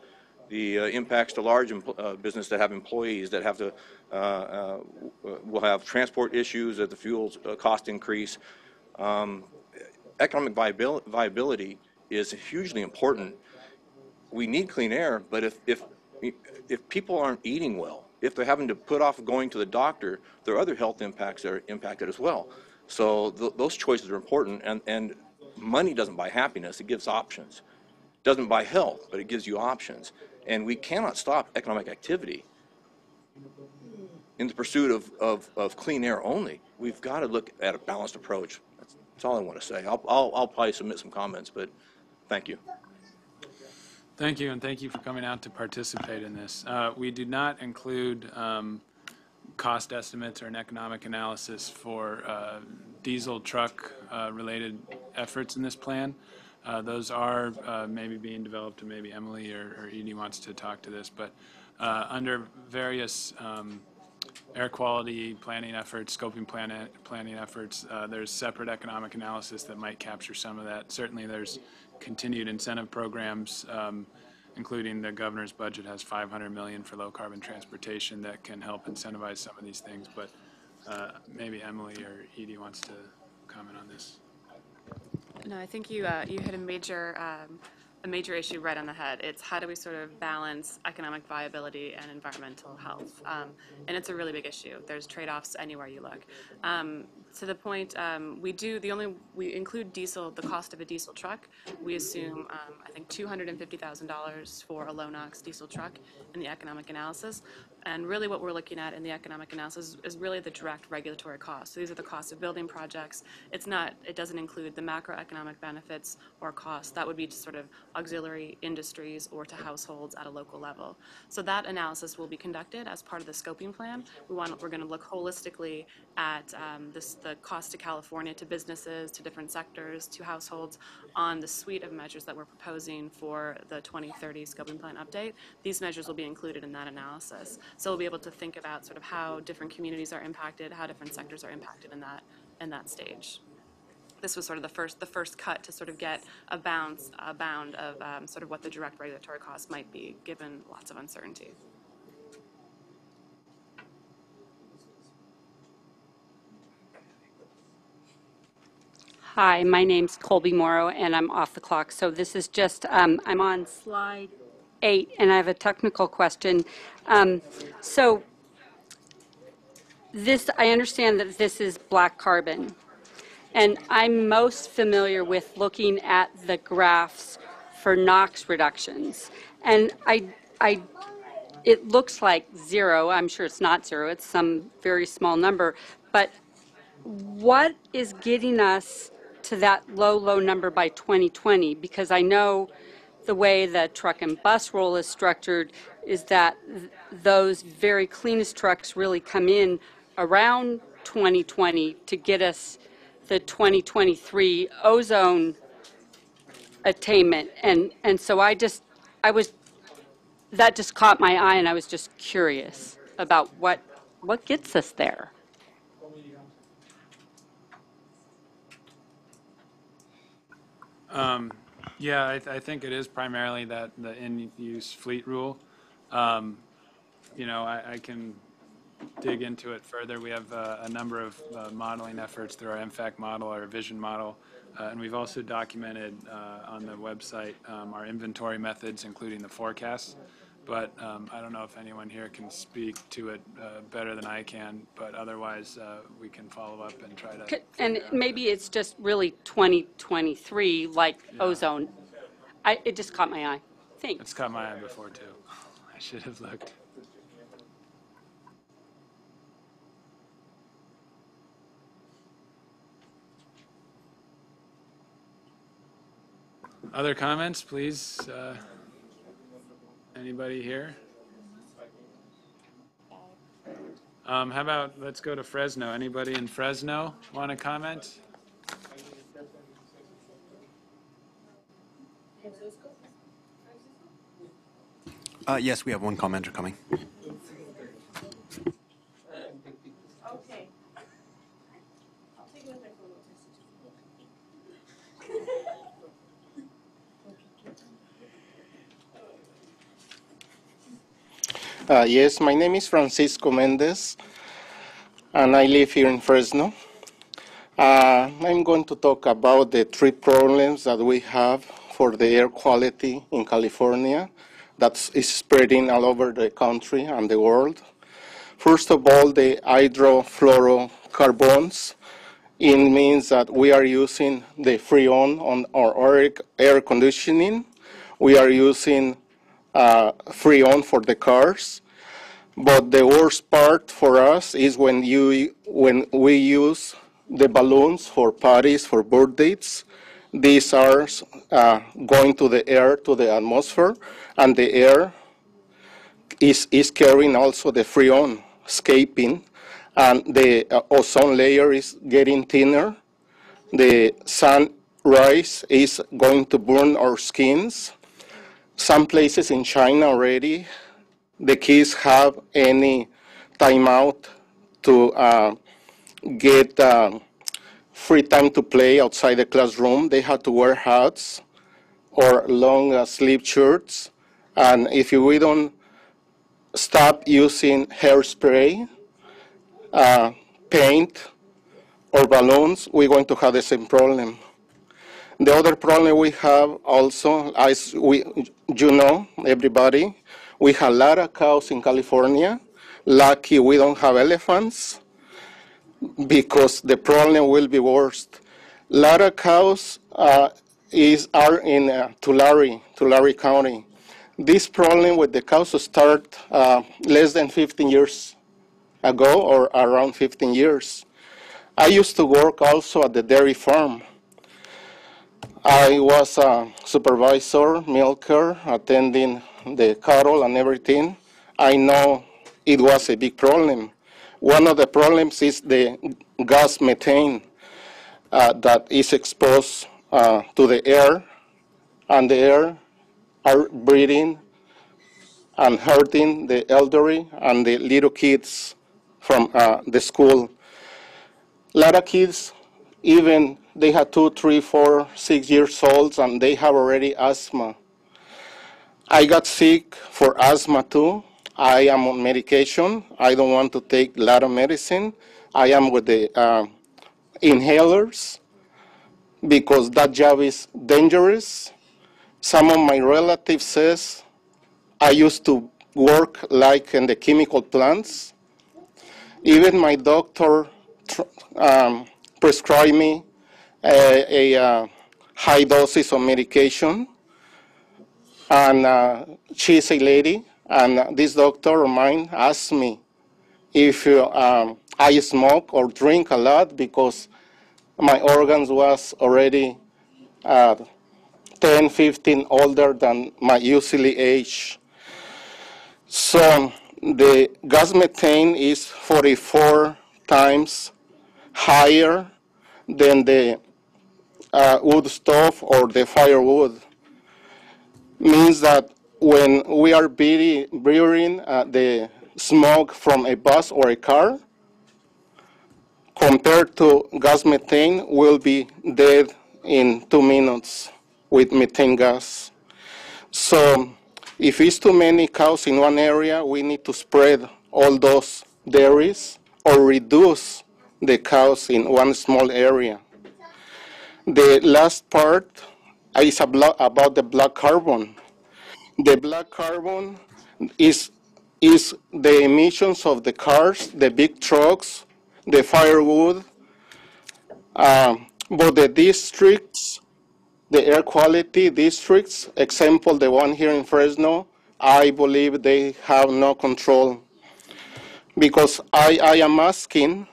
the impacts to large business that have employees that have to, will have transport issues as the fuel cost increase. Economic viability is hugely important. We need clean air, but if people aren't eating well, if they're having to put off going to the doctor, there are other health impacts that are impacted as well. So those choices are important, and money doesn't buy happiness, it gives options. It doesn't buy health, but it gives you options. And we cannot stop economic activity in the pursuit of clean air only. We've got to look at a balanced approach. That's all I want to say. I'll probably submit some comments, but thank you. Thank you, and thank you for coming out to participate in this. We do not include cost estimates or an economic analysis for diesel truck related efforts in this plan. Those are maybe being developed, and maybe Emily or Edie wants to talk to this, but under various air quality planning efforts, scoping planning efforts, there's separate economic analysis that might capture some of that. Certainly there's continued incentive programs, including the governor's budget has $500 million for low carbon transportation that can help incentivize some of these things, but maybe Emily or Edie wants to comment on this. No, I think you hit a major issue right on the head. It's how do we sort of balance economic viability and environmental health, and it's a really big issue. There's trade-offs anywhere you look. To the point, we include diesel, the cost of a diesel truck. We assume I think $250,000 for a low NOx diesel truck in the economic analysis. And really what we're looking at in the economic analysis is really the direct regulatory costs. So these are the costs of building projects. It doesn't include the macroeconomic benefits or costs. That would be to sort of auxiliary industries or to households at a local level. So that analysis will be conducted as part of the scoping plan. We're going to look holistically at the cost to California, to businesses, to different sectors, to households on the suite of measures that we're proposing for the 2030 scoping plan update. These measures will be included in that analysis. So we'll be able to think about sort of how different communities are impacted, how different sectors are impacted in that stage. This was sort of the first cut to sort of get a bound of sort of what the direct regulatory costs might be, given lots of uncertainty. Hi, my name's Colby Morrow, and I'm off the clock. So this is just, I'm on slide 8, and I have a technical question. So this, I understand that this is black carbon, and I'm most familiar with looking at the graphs for NOx reductions. And it looks like 0. I'm sure it's not 0. It's some very small number. But what is getting us to that low number by 2020? Because I know the way the truck and bus roll is structured is that those very cleanest trucks really come in around 2020 to get us the 2023 ozone attainment. And so that just caught my eye, and I was just curious about what gets us there. Yeah, I think it is primarily the in-use fleet rule. You know, I can dig into it further. We have a number of modeling efforts through our MFAC model, our vision model, and we've also documented on the website our inventory methods, including the forecasts. But I don't know if anyone here can speak to it better than I can, but otherwise we can follow up and try to. And maybe it's just really 2023, like ozone. It just caught my eye. Thanks. It's caught my eye before too. I should have looked. Other comments, please? Anybody here? How about, let's go to Fresno. Anybody in Fresno want to comment? Yes, we have one commenter coming. Okay. Yes, my name is Francisco Mendez, and I live here in Fresno. I'm going to talk about the 3 problems that we have for the air quality in California that is spreading all over the country and the world. First of all, the hydrofluorocarbons. It means that we are using the Freon on our air conditioning. We are using Freon for the cars. But the worst part for us is when we use the balloons for parties, for birthdays. These are going to the air, to the atmosphere, and the air is carrying also the Freon escaping, and the ozone layer is getting thinner. The sun rays is going to burn our skins. Some places in China already, the kids have any timeout to get free time to play outside the classroom. They have to wear hats or long sleeve shirts. And if we don't stop using hairspray, paint, or balloons, we're going to have the same problem. The other problem we have also, as you know, everybody, we have a lot of cows in California. Lucky we don't have elephants because the problem will be worse. A lot of cows are in Tulare County. This problem with the cows started less than 15 years ago, or around 15 years. I used to work also at the dairy farm. I was a supervisor, milker, attending the cattle and everything. I know it was a big problem. One of the problems is the gas methane that is exposed to the air, and the air are breathing and hurting the elderly and the little kids from the school. A lot of kids, even they have 2, 3, 4, 6 years old, and they have already asthma. I got sick for asthma too. I am on medication. I don't want to take a lot of medicine. I am with the inhalers because that job is dangerous. Some of my relatives says I used to work like in the chemical plants. Even my doctor prescribed me a high doses of medication. And she's a lady, and this doctor of mine asked me if I smoke or drink a lot because my organs was already 10, 15 older than my usually age. So the gas methane is 44 times higher than the wood stove or the firewood. Means that when we are breathing the smoke from a bus or a car, compared to gas methane, we'll be dead in 2 minutes with methane gas. So if it's too many cows in one area, we need to spread all those dairies or reduce the cows in one small area. The last part is about the black carbon. The black carbon is the emissions of the cars, the big trucks, the firewood, but the districts, the air quality districts, example the one here in Fresno, I believe they have no control. Because I am asking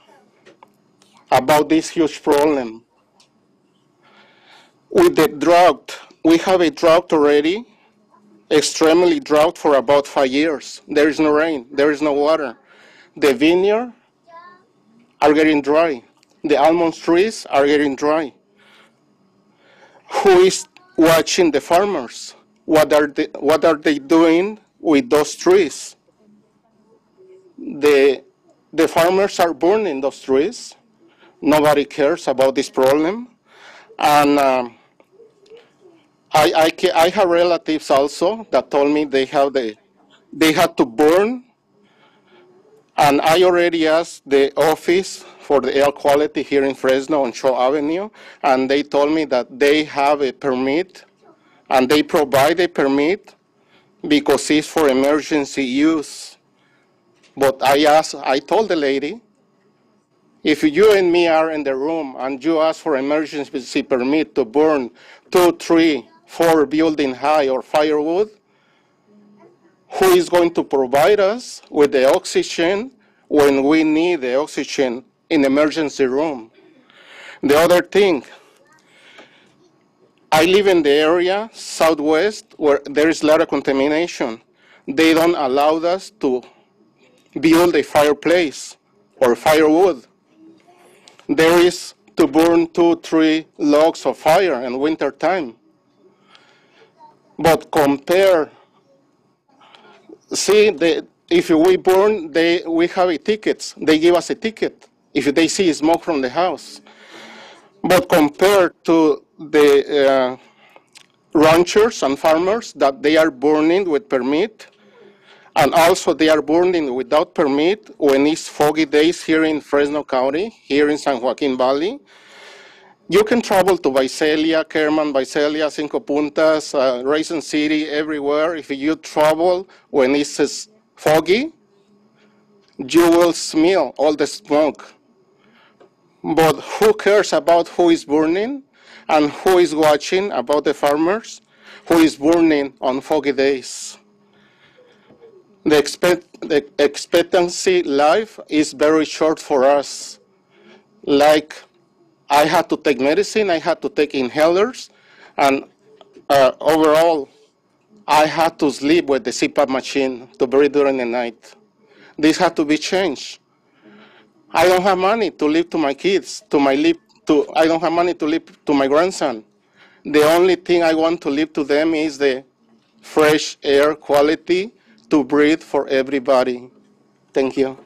about this huge problem. With the drought, we have a drought already, extremely drought for about 5 years. There is no rain, there is no water. The vineyard are getting dry. The almond trees are getting dry. Who is watching the farmers? What are they doing with those trees? The farmers are burning those trees. Nobody cares about this problem. And I have relatives also that told me they had to burn. And I already asked the office for the air quality here in Fresno on Shaw Avenue, and they told me that they have a permit, and they provide a permit because it's for emergency use. But I told the lady, if you and me are in the room and you ask for emergency permit to burn 2, 3, 4 building high or firewood, who is going to provide us with the oxygen when we need the oxygen in emergency room? The other thing, I live in the area, southwest, where there is a lot of contamination. They don't allow us to build a fireplace or firewood. There is to burn 2, 3 logs of fire in winter time. But compare, see, if we burn, we have a ticket. They give us a ticket if they see smoke from the house. But compared to the ranchers and farmers that they are burning with permit, And also they are burning without permit when it's foggy days here in Fresno County, here in San Joaquin Valley. You can travel to Visalia, Kerman, Visalia, Cinco Puntas, Raisin City, everywhere. If you travel when it's foggy, you will smell all the smoke. But who cares about who is burning and who is watching about the farmers who is burning on foggy days? The expectancy life is very short for us. Like, I had to take medicine, I had to take inhalers, and overall, I had to sleep with the CPAP machine to breathe during the night. This had to be changed. I don't have money to live to my kids, I don't have money to live to my grandson. The only thing I want to leave to them is the fresh air quality to breathe for everybody. Thank you.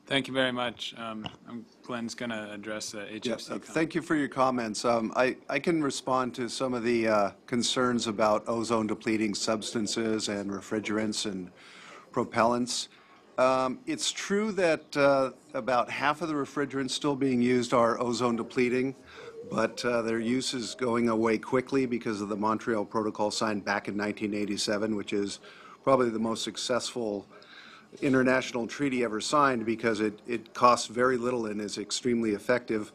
Thank you very much. Glenn's going to address the HFC. Thank you for your comments. I can respond to some of the concerns about ozone depleting substances and refrigerants and propellants. It's true that about half of the refrigerants still being used are ozone depleting, but their use is going away quickly because of the Montreal Protocol signed back in 1987, which is probably the most successful international treaty ever signed because it costs very little and is extremely effective.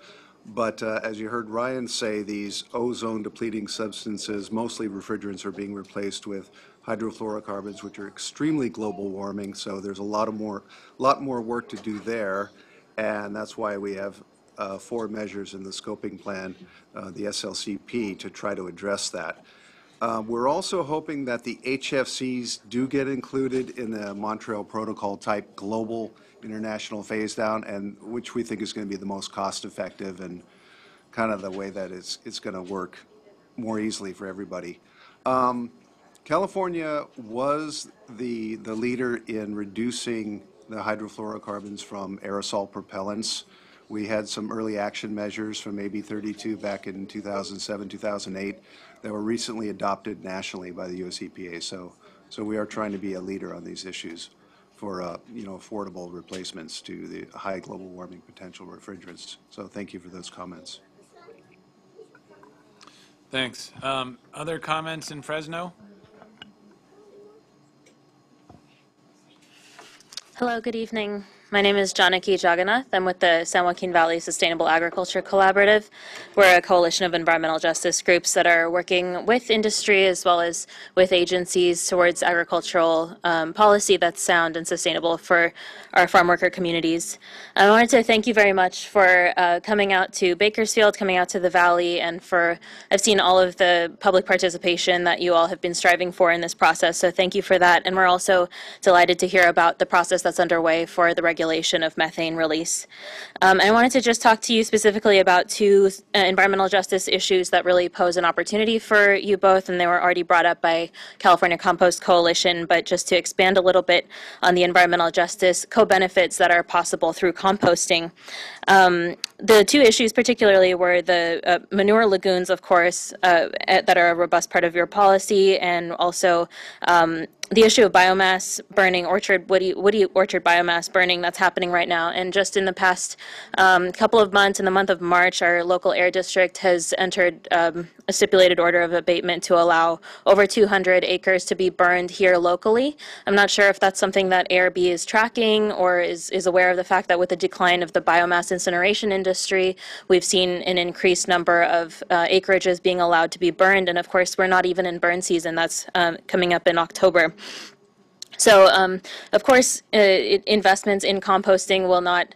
But as you heard Ryan say, these ozone depleting substances, mostly refrigerants, are being replaced with hydrofluorocarbons, which are extremely global warming. So there's a lot more work to do there, and that's why we have 4 measures in the scoping plan, the SLCP, to try to address that. We're also hoping that the HFCs do get included in the Montreal Protocol type global international phase down, and which we think is going to be the most cost effective and kind of the way that it's going to work more easily for everybody. California was the leader in reducing the hydrofluorocarbons from aerosol propellants. We had some early action measures from AB 32 back in 2007, 2008 that were recently adopted nationally by the US EPA. So we are trying to be a leader on these issues for affordable replacements to the high global warming potential refrigerants. So thank you for those comments. Thanks. Other comments in Fresno? Hello, good evening. My name is Janaki Jagannath. I'm with the San Joaquin Valley Sustainable Agriculture Collaborative. We're a coalition of environmental justice groups that are working with industry as well as with agencies towards agricultural policy that's sound and sustainable for our farm worker communities. I wanted to thank you very much for coming out to Bakersfield, coming out to the Valley, and I've seen all of the public participation that you all have been striving for in this process, so thank you for that. And we're also delighted to hear about the process that's underway for the regulation of methane release. I wanted to just talk to you specifically about 2 environmental justice issues that really pose an opportunity for you both, and they were already brought up by California Compost Coalition, but just to expand a little bit on the environmental justice co-benefits that are possible through composting. The 2 issues particularly were the manure lagoons, of course, that are a robust part of your policy, and also the issue of biomass burning, woody orchard biomass burning that's happening right now. And just in the past couple of months, in the month of March, our local air district has entered a stipulated order of abatement to allow over 200 acres to be burned here locally. I'm not sure if that's something that ARB is tracking or is aware of the fact that with the decline of the biomass incineration industry, we've seen an increased number of acreages being allowed to be burned. And of course, we're not even in burn season. That's coming up in October. So, of course, investments in composting will not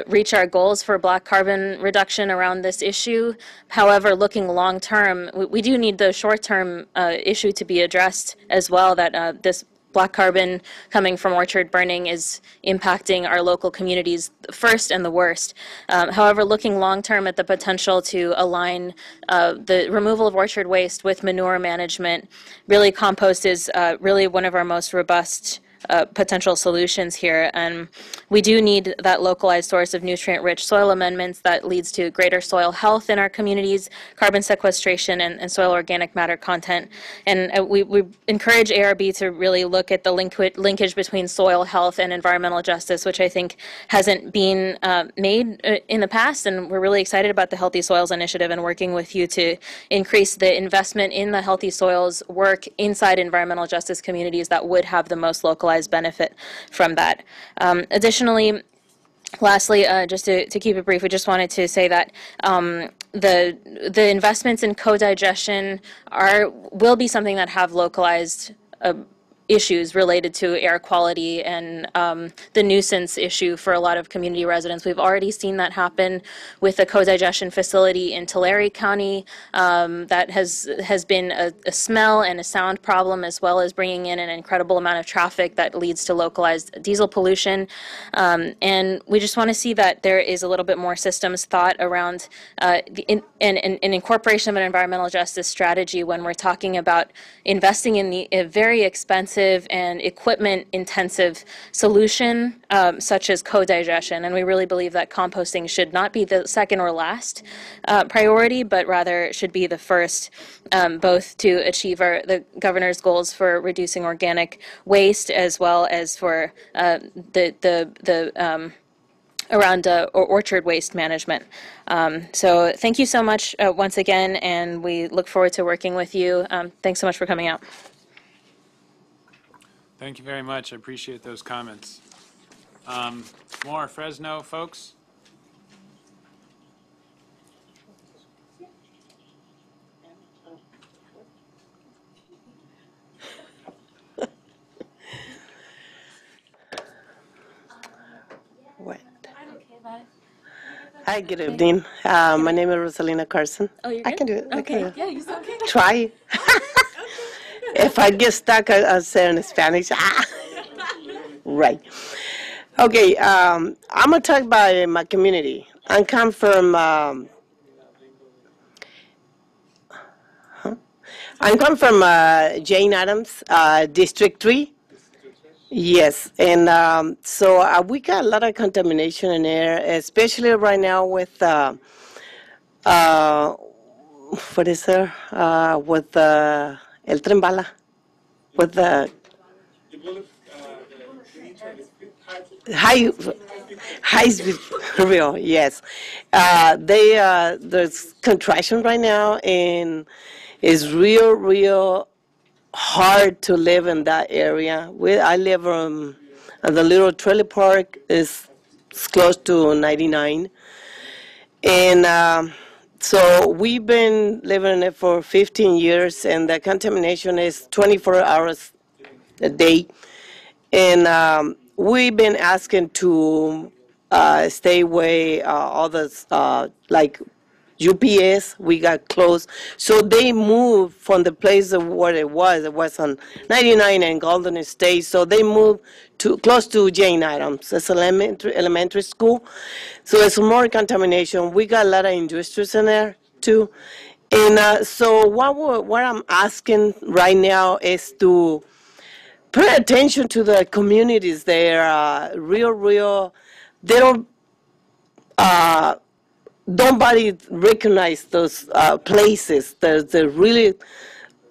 reach our goals for black carbon reduction around this issue. However, looking long term, we do need the short term issue to be addressed as well, that this black carbon coming from orchard burning is impacting our local communities first and the worst. However, looking long term at the potential to align the removal of orchard waste with manure management, really compost is really one of our most robust potential solutions here. And we do need that localized source of nutrient-rich soil amendments that leads to greater soil health in our communities, carbon sequestration, and soil organic matter content. And we encourage ARB to really look at the linkage between soil health and environmental justice, which I think hasn't been made in the past. And we're really excited about the Healthy Soils Initiative and working with you to increase the investment in the Healthy Soils work inside environmental justice communities that would have the most localized benefit from that. Additionally, lastly, just to keep it brief, we just wanted to say that the investments in co-digestion will be something that have localized issues related to air quality and the nuisance issue for a lot of community residents. We've already seen that happen with a co-digestion facility in Tulare County that has been a smell and a sound problem, as well as bringing in an incredible amount of traffic that leads to localized diesel pollution. And we just want to see that there is a little bit more systems thought around an incorporation of an environmental justice strategy when we're talking about investing in a very expensive and equipment-intensive solution such as co-digestion. And we really believe that composting should not be the second or last priority, but rather should be the first, both to achieve the governor's goals for reducing organic waste, as well as for around orchard waste management. So thank you so much once again, and we look forward to working with you. Thanks so much for coming out. Thank you very much. I appreciate those comments. More Fresno folks? What? Hi, good evening. My name is Rosalina Carson. Oh, you're good? I can do it. Okay. Yeah, you sound good. Try. If I get stuck, I'll say it in Spanish. Right. Okay. I'm gonna talk about my community. I come from. Jane Addams, District 3. Yes, and so we got a lot of contamination in air, especially right now with what is there? With El Tren Bala, with the high speed rail. Yes, there's contraction right now, and it's real hard to live in that area. I live at the little trailer park. It's close to 99, and so we've been living in it for 15 years, and the contamination is 24 hours a day. And we've been asking to stay away all this, like UPS, we got close. So they moved from the place of where it was on 99 and Golden State. So they moved to close to Jane Addams. It's elementary school. So it's more contamination. We got a lot of industries in there too. And so what I'm asking right now is to pay attention to the communities there. They nobody recognize those places. They're really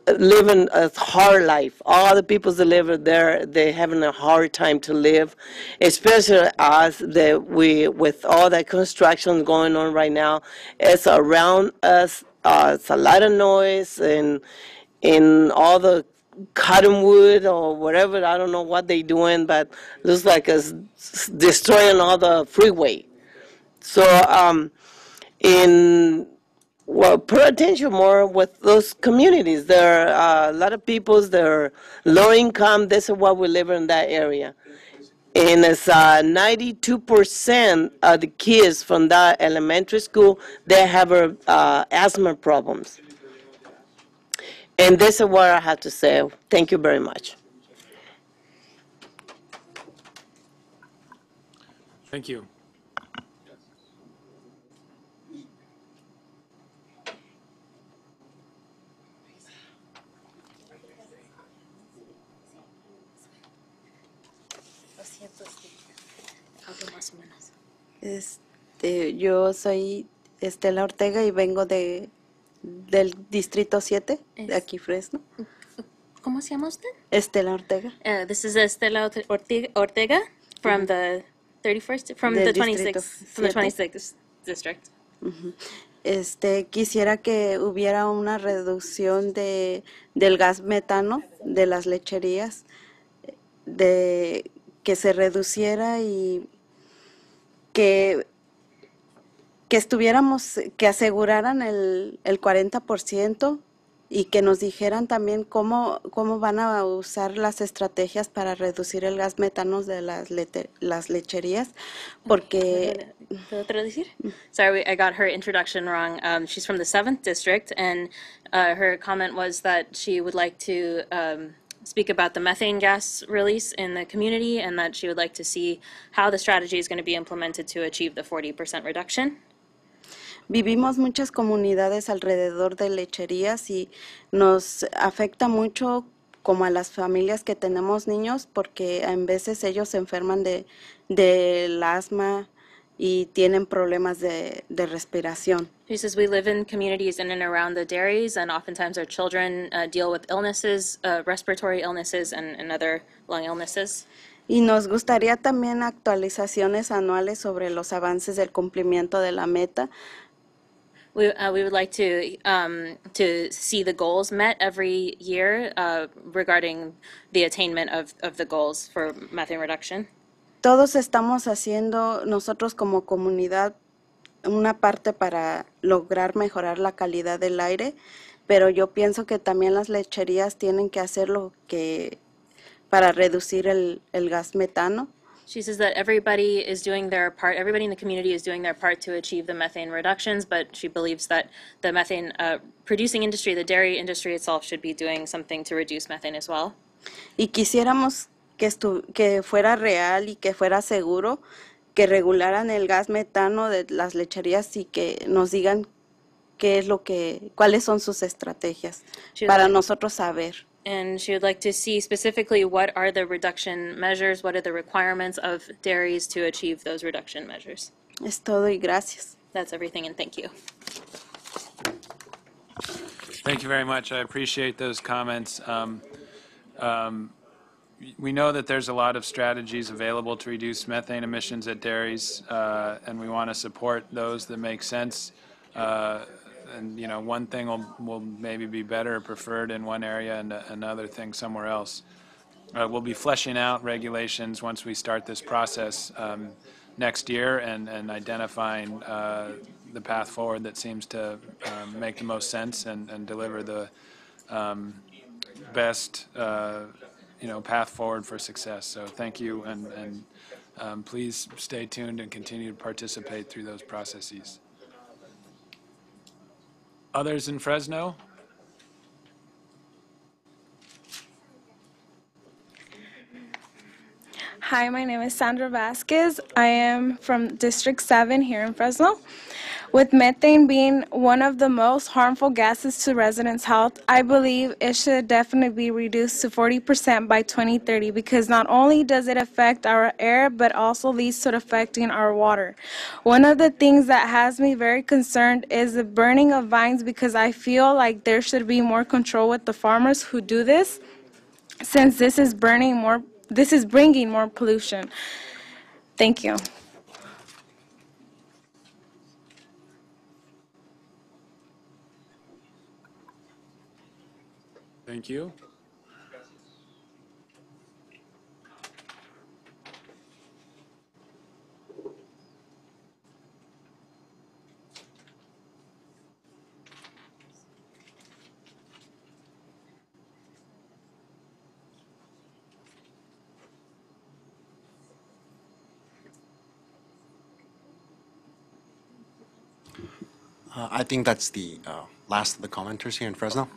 living a hard life. All the people that live there, they're having a hard time to live, especially us. With all the construction going on right now, it's around us. It's a lot of noise and in all the cottonwood or whatever. I don't know what they're doing, but looks like it's destroying all the freeway. So pay attention more with those communities. There are a lot of people, they're low income. This is what we live in that area. And it's 92% of the kids from that elementary school, they have asthma problems. And this is what I have to say. Thank you very much. Thank you. Yo soy Estela Ortega y vengo del Distrito 7, de aquí Fresno. ¿Cómo se llama usted? Estela Ortega. This is Estela Ortega from the 31st, from the 26th district. Quisiera que hubiera una reducción del gas metano de las lecherías, de que se reduciera y que estuviéramos, que aseguraran el 40% y que nos dijeran también cómo van a usar las estrategias para reducir el gas metano de las lecherías, porque... ¿Puedo traducir? Sorry, I got her introduction wrong. She's from the 7th district, and her comment was that she would like to speak about the methane gas release in the community, and that she would like to see how the strategy is going to be implemented to achieve the 40% reduction. Vivimos muchas comunidades alrededor de lecherías y nos afecta mucho como a las familias que tenemos niños, porque en veces ellos se enferman del asma y tienen problemas de respiración. She says we live in communities in and around the dairies, and oftentimes our children deal with illnesses, respiratory illnesses, and other lung illnesses. Y nos gustaría también actualizaciones anuales sobre los avances del cumplimiento de la meta. We would like to see the goals met every year regarding the attainment of the goals for methane reduction. Todos estamos haciendo, nosotros como comunidad, una parte para lograr mejorar la calidad del aire, pero yo pienso que también las lecherías tienen que hacer lo que para reducir el gas metano. She says that everybody is doing their part, everybody in the community is doing their part to achieve the methane reductions, but she believes that the methane producing industry, the dairy industry itself, should be doing something to reduce methane as well. Y quisiéramos que fuera real y que fuera seguro, que regularan el gas metano de las lecherías y que nos digan cuáles son sus estrategias para nosotros saber. And she would like to see specifically what are the reduction measures, what are the requirements of dairies to achieve those reduction measures. Es todo y gracias. That's everything, and thank you. Thank you very much. I appreciate those comments. We know that there's a lot of strategies available to reduce methane emissions at dairies, and we want to support those that make sense. And one thing will maybe be better or preferred in one area and another thing somewhere else. We'll be fleshing out regulations once we start this process next year and identifying the path forward that seems to make the most sense and deliver the best path forward for success. So thank you, and please stay tuned and continue to participate through those processes. Others in Fresno? Hi, my name is Sandra Vasquez. I am from District 7 here in Fresno. With methane being one of the most harmful gases to residents' health, I believe it should definitely be reduced to 40% by 2030, because not only does it affect our air, but also leads to affecting our water. One of the things that has me very concerned is the burning of vines, because I feel like there should be more control with the farmers who do this, since this is bringing more pollution. Thank you. Thank you. I think that's the last of the commenters here in Fresno.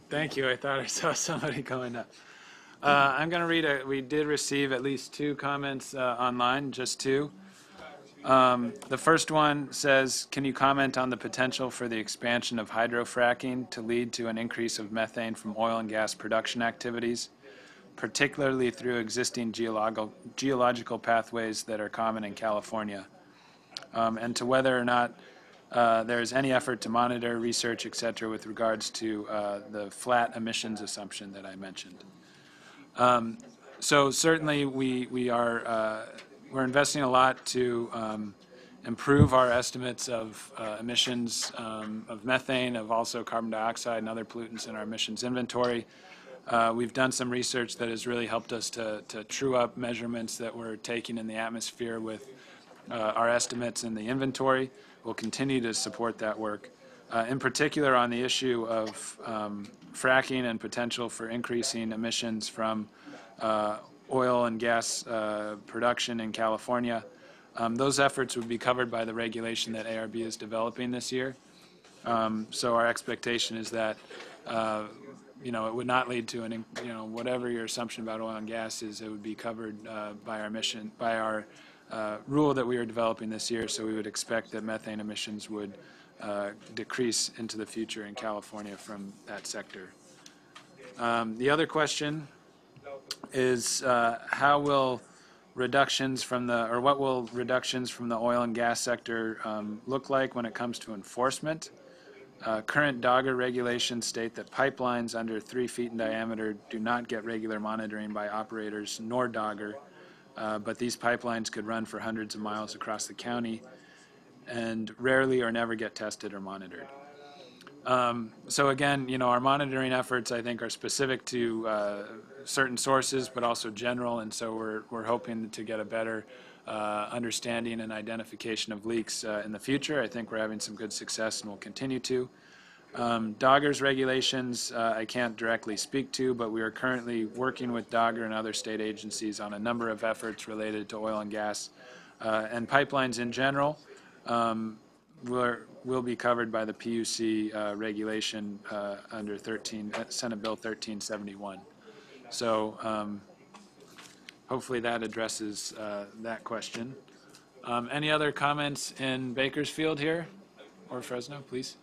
Thank you. I thought I saw somebody going up. I'm going to read we did receive at least 2 comments online, just 2. The first one says, can you comment on the potential for the expansion of hydrofracking to lead to an increase of methane from oil and gas production activities? particularly through existing geological pathways that are common in California, and to whether or not there is any effort to monitor, research, et cetera, with regards to the flat emissions assumption that I mentioned. So certainly we're investing a lot to improve our estimates of emissions of methane, of also carbon dioxide and other pollutants in our emissions inventory. We've done some research that has really helped us to true up measurements that we're taking in the atmosphere with our estimates in the inventory. We'll continue to support that work. In particular on the issue of fracking and potential for increasing emissions from oil and gas production in California. Those efforts would be covered by the regulation that ARB is developing this year. So our expectation is that it would not lead to an, whatever your assumption about oil and gas is, it would be covered by our rule that we are developing this year. So we would expect that methane emissions would decrease into the future in California from that sector. The other question is how will reductions from what will reductions from the oil and gas sector look like when it comes to enforcement? Current DOGGR regulations state that pipelines under 3 feet in diameter do not get regular monitoring by operators nor DOGGR, but these pipelines could run for hundreds of miles across the county and rarely or never get tested or monitored. So again, our monitoring efforts, I think, are specific to certain sources, but also general, and so we're hoping to get a better understanding and identification of leaks in the future. I think we're having some good success and will continue to. DOGGR's regulations I can't directly speak to, but we are currently working with DOGGR and other state agencies on a number of efforts related to oil and gas and pipelines in general. Will be covered by the PUC regulation under Senate Bill 1371. So hopefully that addresses that question. Any other comments in Bakersfield here or Fresno, please?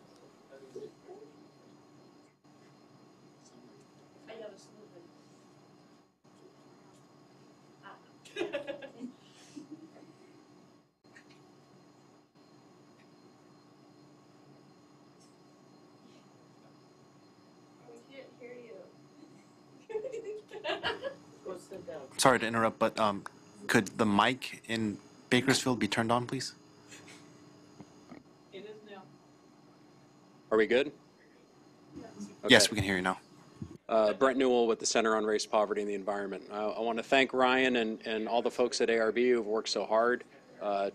Sorry to interrupt, but could the mic in Bakersfield be turned on, please? It is now. Are we good? Okay. Yes, we can hear you now. Brent Newell with the Center on Race, Poverty, and the Environment. I want to thank Ryan and all the folks at ARB who have worked so hard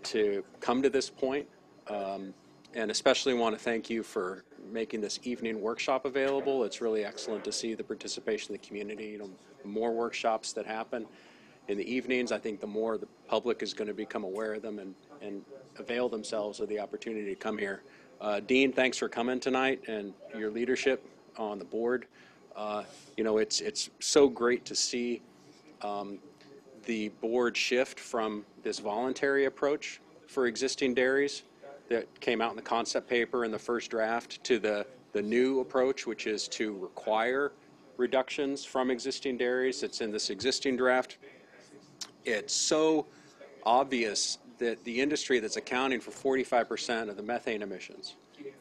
to come to this point, and especially want to thank you for making this evening workshop available. It's really excellent to see the participation of the community. The more workshops that happen in the evenings, I think the more the public is going to become aware of them and avail themselves of the opportunity to come here. Dean, thanks for coming tonight and your leadership on the board. It's so great to see the board shift from this voluntary approach for existing dairies that came out in the concept paper in the first draft to the new approach, which is to require reductions from existing dairies. It's in this existing draft. It's so obvious that the industry that's accounting for 45% of the methane emissions,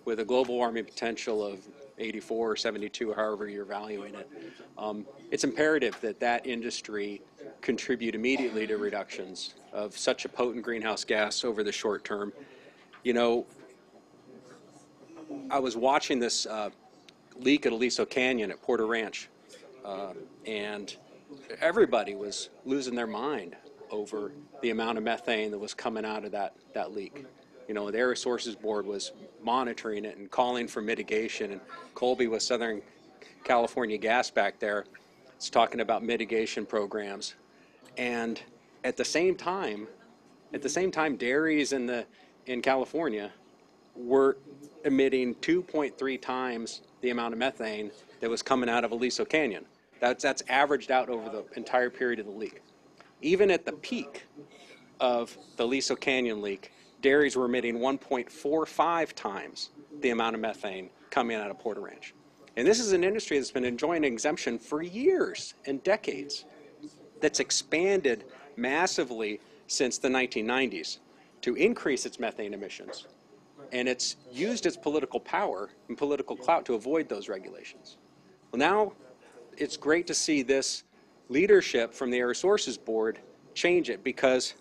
with a global warming potential of 84 or 72, however you're valuing it, it's imperative that that industry contribute immediately to reductions of such a potent greenhouse gas over the short term. I was watching this leak at Aliso Canyon at Porter Ranch, and everybody was losing their mind over the amount of methane that was coming out of that leak. The Air Resources Board was monitoring it and calling for mitigation, and Colby with Southern California Gas back there is talking about mitigation programs. And at the same time, dairies in California were emitting 2.3 times the amount of methane that was coming out of Aliso Canyon. That's averaged out over the entire period of the leak. Even at the peak of the Aliso Canyon leak, dairies were emitting 1.45 times the amount of methane coming out of Porter Ranch. And this is an industry that's been enjoying an exemption for years and decades, that's expanded massively since the 1990s to increase its methane emissions. And it's used its political power and political clout to avoid those regulations. Well, now it's great to see this leadership from the Air Resources Board change it, because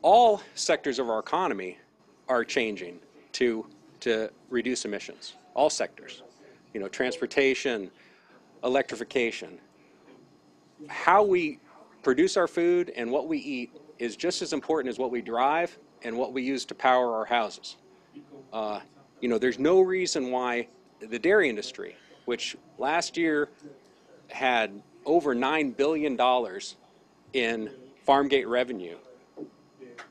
all sectors of our economy are changing to reduce emissions. All sectors, you know, transportation, electrification. How we produce our food and what we eat is just as important as what we drive and what we use to power our houses. You know, there's no reason why the dairy industry, which last year had over $9 billion in farm gate revenue,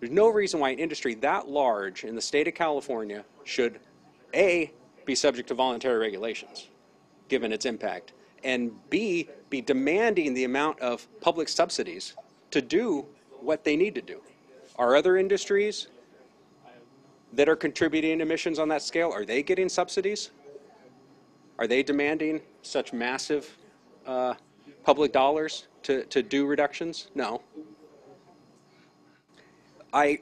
there's no reason why an industry that large in the state of California should, A, be subject to voluntary regulations, given its impact, and B, be demanding the amount of public subsidies to do what they need to do. Are other industries that are contributing emissions on that scale, are they getting subsidies? Are they demanding such massive public dollars to do reductions? No. I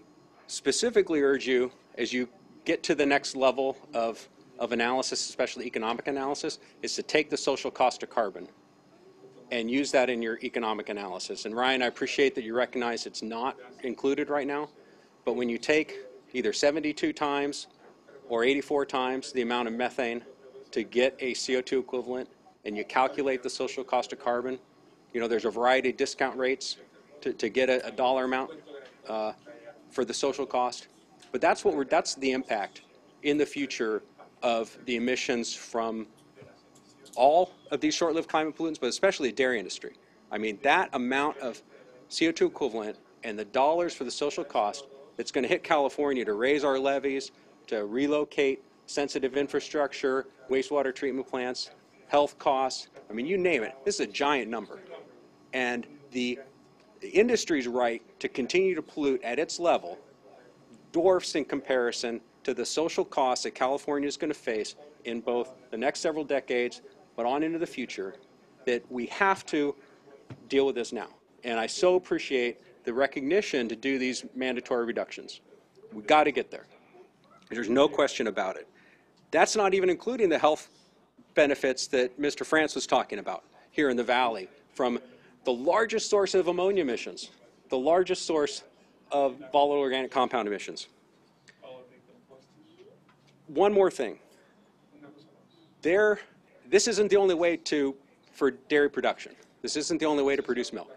specifically urge you, as you get to the next level of analysis, especially economic analysis, is to take the social cost of carbon and use that in your economic analysis. And Ryan, I appreciate that you recognize it's not included right now, but when you take either 72 times or 84 times the amount of methane to get a CO2 equivalent, and you calculate the social cost of carbon, you know, there's a variety of discount rates to get a dollar amount for the social cost. But that's the impact in the future of the emissions from all of these short-lived climate pollutants, but especially the dairy industry. I mean, that amount of CO2 equivalent and the dollars for the social cost that's going to hit California to raise our levees, to relocate sensitive infrastructure, wastewater treatment plants, health costs, I mean, you name it. This is a giant number. And the industry's right to continue to pollute at its level dwarfs in comparison to the social costs that California is going to face in both the next several decades, but on into the future, that we have to deal with this now. And I so appreciate the recognition to do these mandatory reductions. We've got to get there. There's no question about it. That's not even including the health benefits that Mr. France was talking about here in the Valley, from the largest source of ammonia emissions, the largest source of volatile organic compound emissions. One more thing. This isn't the only way for dairy production. This isn't the only way to produce milk.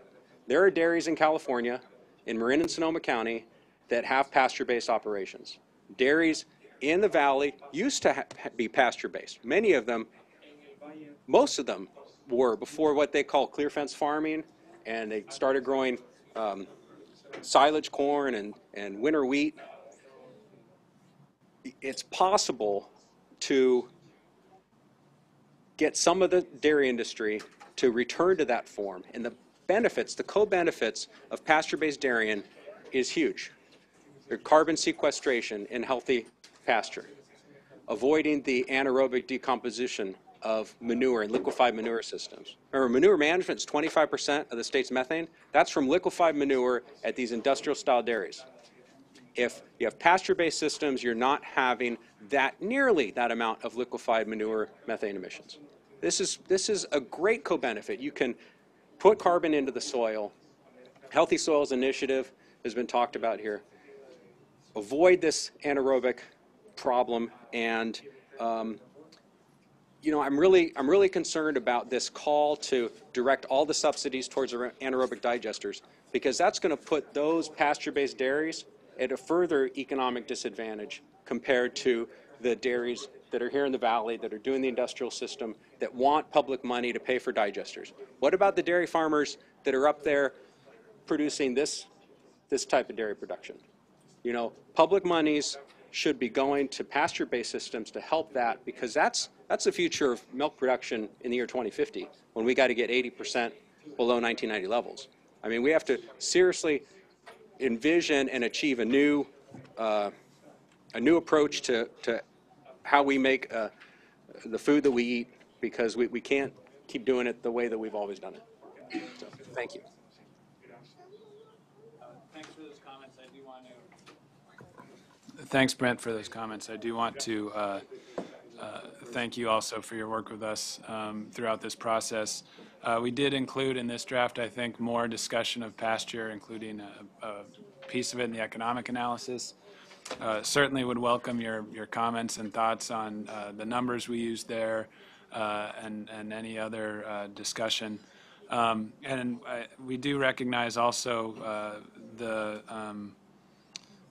There are dairies in California, in Marin and Sonoma County, that have pasture-based operations. Dairies in the Valley used to be pasture-based. Many of them, most of them were before what they call clear fence farming, and they started growing silage corn and winter wheat. It's possible to get some of the dairy industry to return to that form, and the benefits, the co-benefits of pasture-based dairying is huge. There's carbon sequestration in healthy pasture, avoiding the anaerobic decomposition of manure and liquefied manure systems. Remember, manure management is 25% of the state's methane. That's from liquefied manure at these industrial-style dairies. If you have pasture-based systems, you're not having nearly that amount of liquefied manure methane emissions. This is a great co-benefit. You can put carbon into the soil. Healthy Soils Initiative has been talked about here. Avoid this anaerobic problem, and you know, I'm really concerned about this call to direct all the subsidies towards anaerobic digesters, because that's going to put those pasture-based dairies at a further economic disadvantage compared to the dairies that are here in the Valley, that are doing the industrial system, that want public money to pay for digesters. What about the dairy farmers that are up there producing this type of dairy production? You know, public monies should be going to pasture-based systems to help that, because that's the future of milk production in the year 2050, when we got to get 80% below 1990 levels. I mean, we have to seriously envision and achieve a new approach to how we make the food that we eat, because we can't keep doing it the way that we've always done it. So, thank you. Thanks for those comments. I do want to. Thanks, Brent, for those comments. I do want to thank you also for your work with us throughout this process. We did include in this draft, I think, more discussion of pasture, including a piece of it in the economic analysis. Certainly would welcome your comments and thoughts on the numbers we used there and any other discussion. We do recognize also the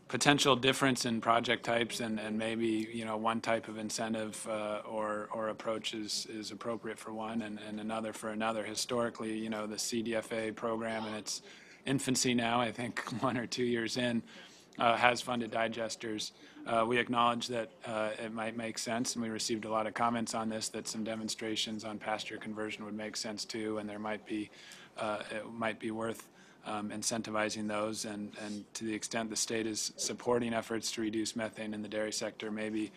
potential difference in project types and maybe, you know, one type of incentive or approach is appropriate for one and another for another. Historically, you know, the CDFA program in its infancy now, I think 1 or 2 years in, has funded digesters. We acknowledge that it might make sense, and we received a lot of comments on this, that some demonstrations on pasture conversion would make sense too, and there might be, it might be worth incentivizing those, and to the extent the state is supporting efforts to reduce methane in the dairy sector, maybe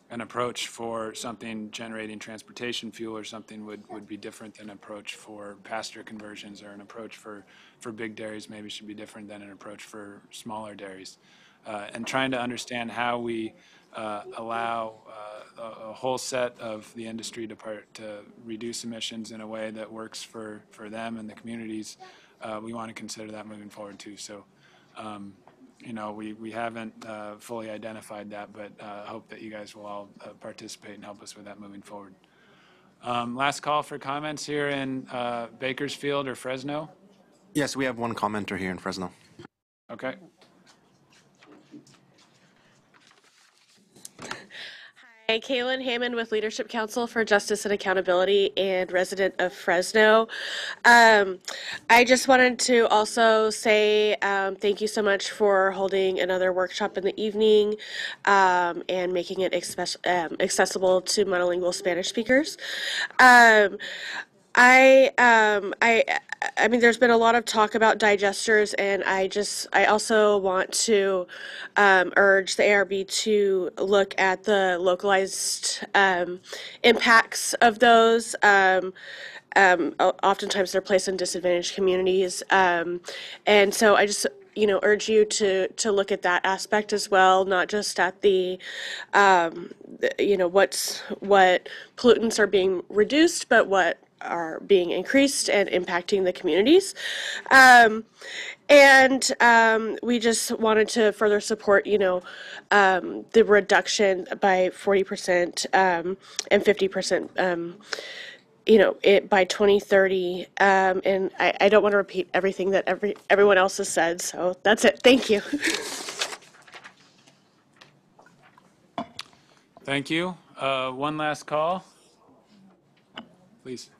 an approach for something generating transportation fuel or something would be different than an approach for pasture conversions, or an approach for big dairies maybe should be different than an approach for smaller dairies. And trying to understand how we allow a whole set of the industry to reduce emissions in a way that works for them and the communities. We want to consider that moving forward too. So, you know, we haven't fully identified that, but hope that you guys will all participate and help us with that moving forward. Last call for comments here in Bakersfield or Fresno. Yes, we have one commenter here in Fresno. Okay. Hi, Kaylin Hammond with Leadership Council for Justice and Accountability and resident of Fresno. I just wanted to also say thank you so much for holding another workshop in the evening and making it accessible to monolingual Spanish speakers. I mean, there's been a lot of talk about digesters, and I also want to urge the ARB to look at the localized impacts of those. Oftentimes they're placed in disadvantaged communities, and so I just, you know, urge you to look at that aspect as well, not just at the you know, what pollutants are being reduced, but what are being increased and impacting the communities. We just wanted to further support, you know, the reduction by 40% and 50%, you know, by 2030. And I don't want to repeat everything that everyone else has said, so that's it. Thank you. Thank you. One last call, please.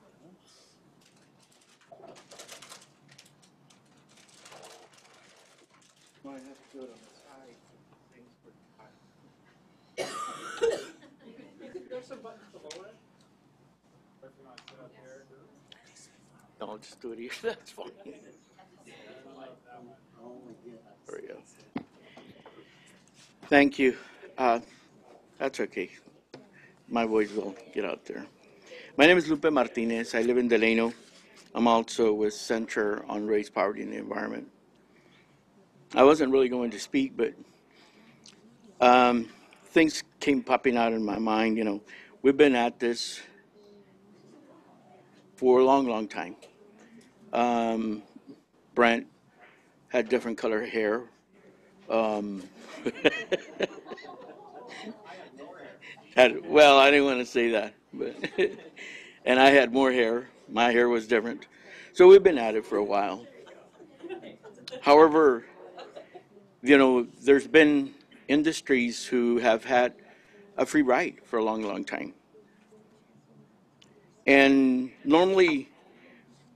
No, I'll just do it here. That's fine. There we go. Thank you. That's okay. My voice will get out there. My name is Lupe Martinez. I live in Delano. I'm also with Center on Race, Poverty, and the Environment. I wasn't really going to speak, but things came popping out in my mind. You know, we've been at this for a long, long time. Brent had different color hair. Well, I didn't want to say that, but and I had more hair. My hair was different. So we've been at it for a while. However, you know, there's been industries who have had a free ride for a long, long time. And normally,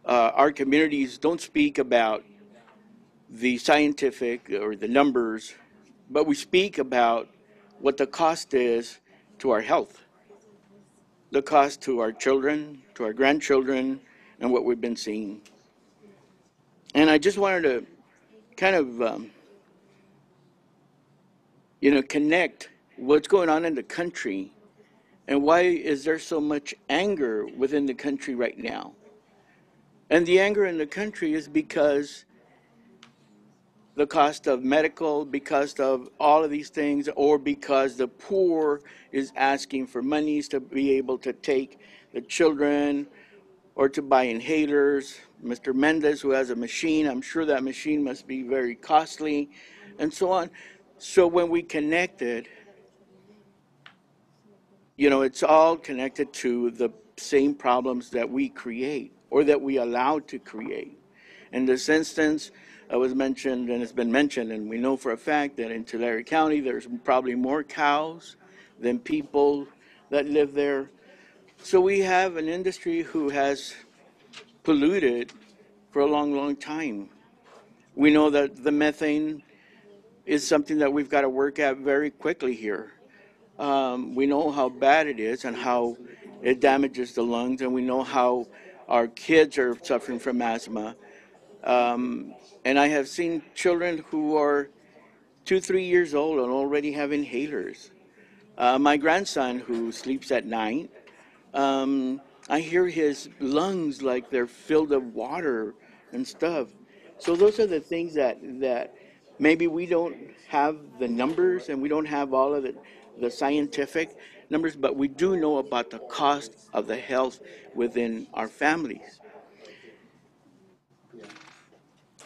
our communities don't speak about the scientific or the numbers, but we speak about what the cost is to our health, the cost to our children, to our grandchildren, and what we've been seeing. And I just wanted to kind of, you know, connect what's going on in the country And why is there so much anger within the country right now? And the anger in the country is because the cost of medical, because of all of these things, or because the poor is asking for monies to be able to take the children or to buy inhalers. Mr. Mendez, who has a machine, I'm sure that machine must be very costly, and so on. So when we connect it, you know, it's all connected to the same problems that we create or that we allow to create. In this instance, it was mentioned, and it's been mentioned, and we know for a fact that in Tulare County, there's probably more cows than people that live there. So we have an industry who has polluted for a long, long time. We know that the methane is something that we've got to work at very quickly here. We know how bad it is and how it damages the lungs, and we know how our kids are suffering from asthma. And I have seen children who are 2, 3 years old and already have inhalers. My grandson, who sleeps at night, I hear his lungs like they're filled with water and stuff. So those are the things that maybe we don't have the numbers and we don't have all of the scientific numbers, but we do know about the cost of the health within our families.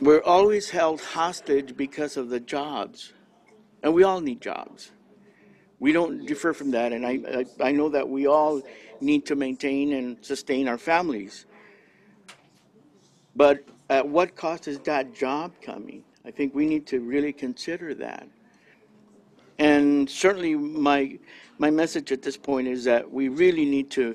We're always held hostage because of the jobs, and we all need jobs. We don't differ from that, and I know that we all need to maintain and sustain our families. But at what cost is that job coming? I think we need to really consider that. And certainly my message at this point is that we really need to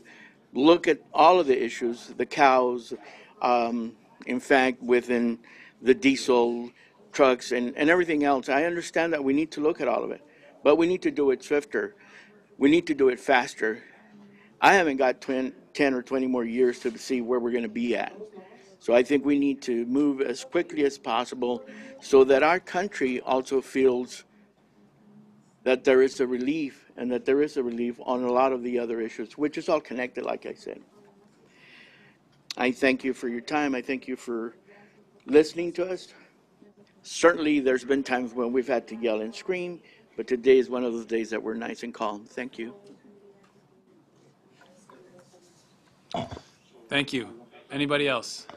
look at all of the issues, the cows, in fact, within the diesel trucks and everything else. I understand that we need to look at all of it, but we need to do it swifter. We need to do it faster. I haven't got 10 or 20 more years to see where we're going to be at. So I think we need to move as quickly as possible so that our country also feels that there is a relief and that there is a relief on a lot of the other issues, which is all connected, like I said. I thank you for your time. I thank you for listening to us. Certainly, there's been times when we've had to yell and scream, but today is one of those days that we're nice and calm. Thank you. Thank you. Anybody else?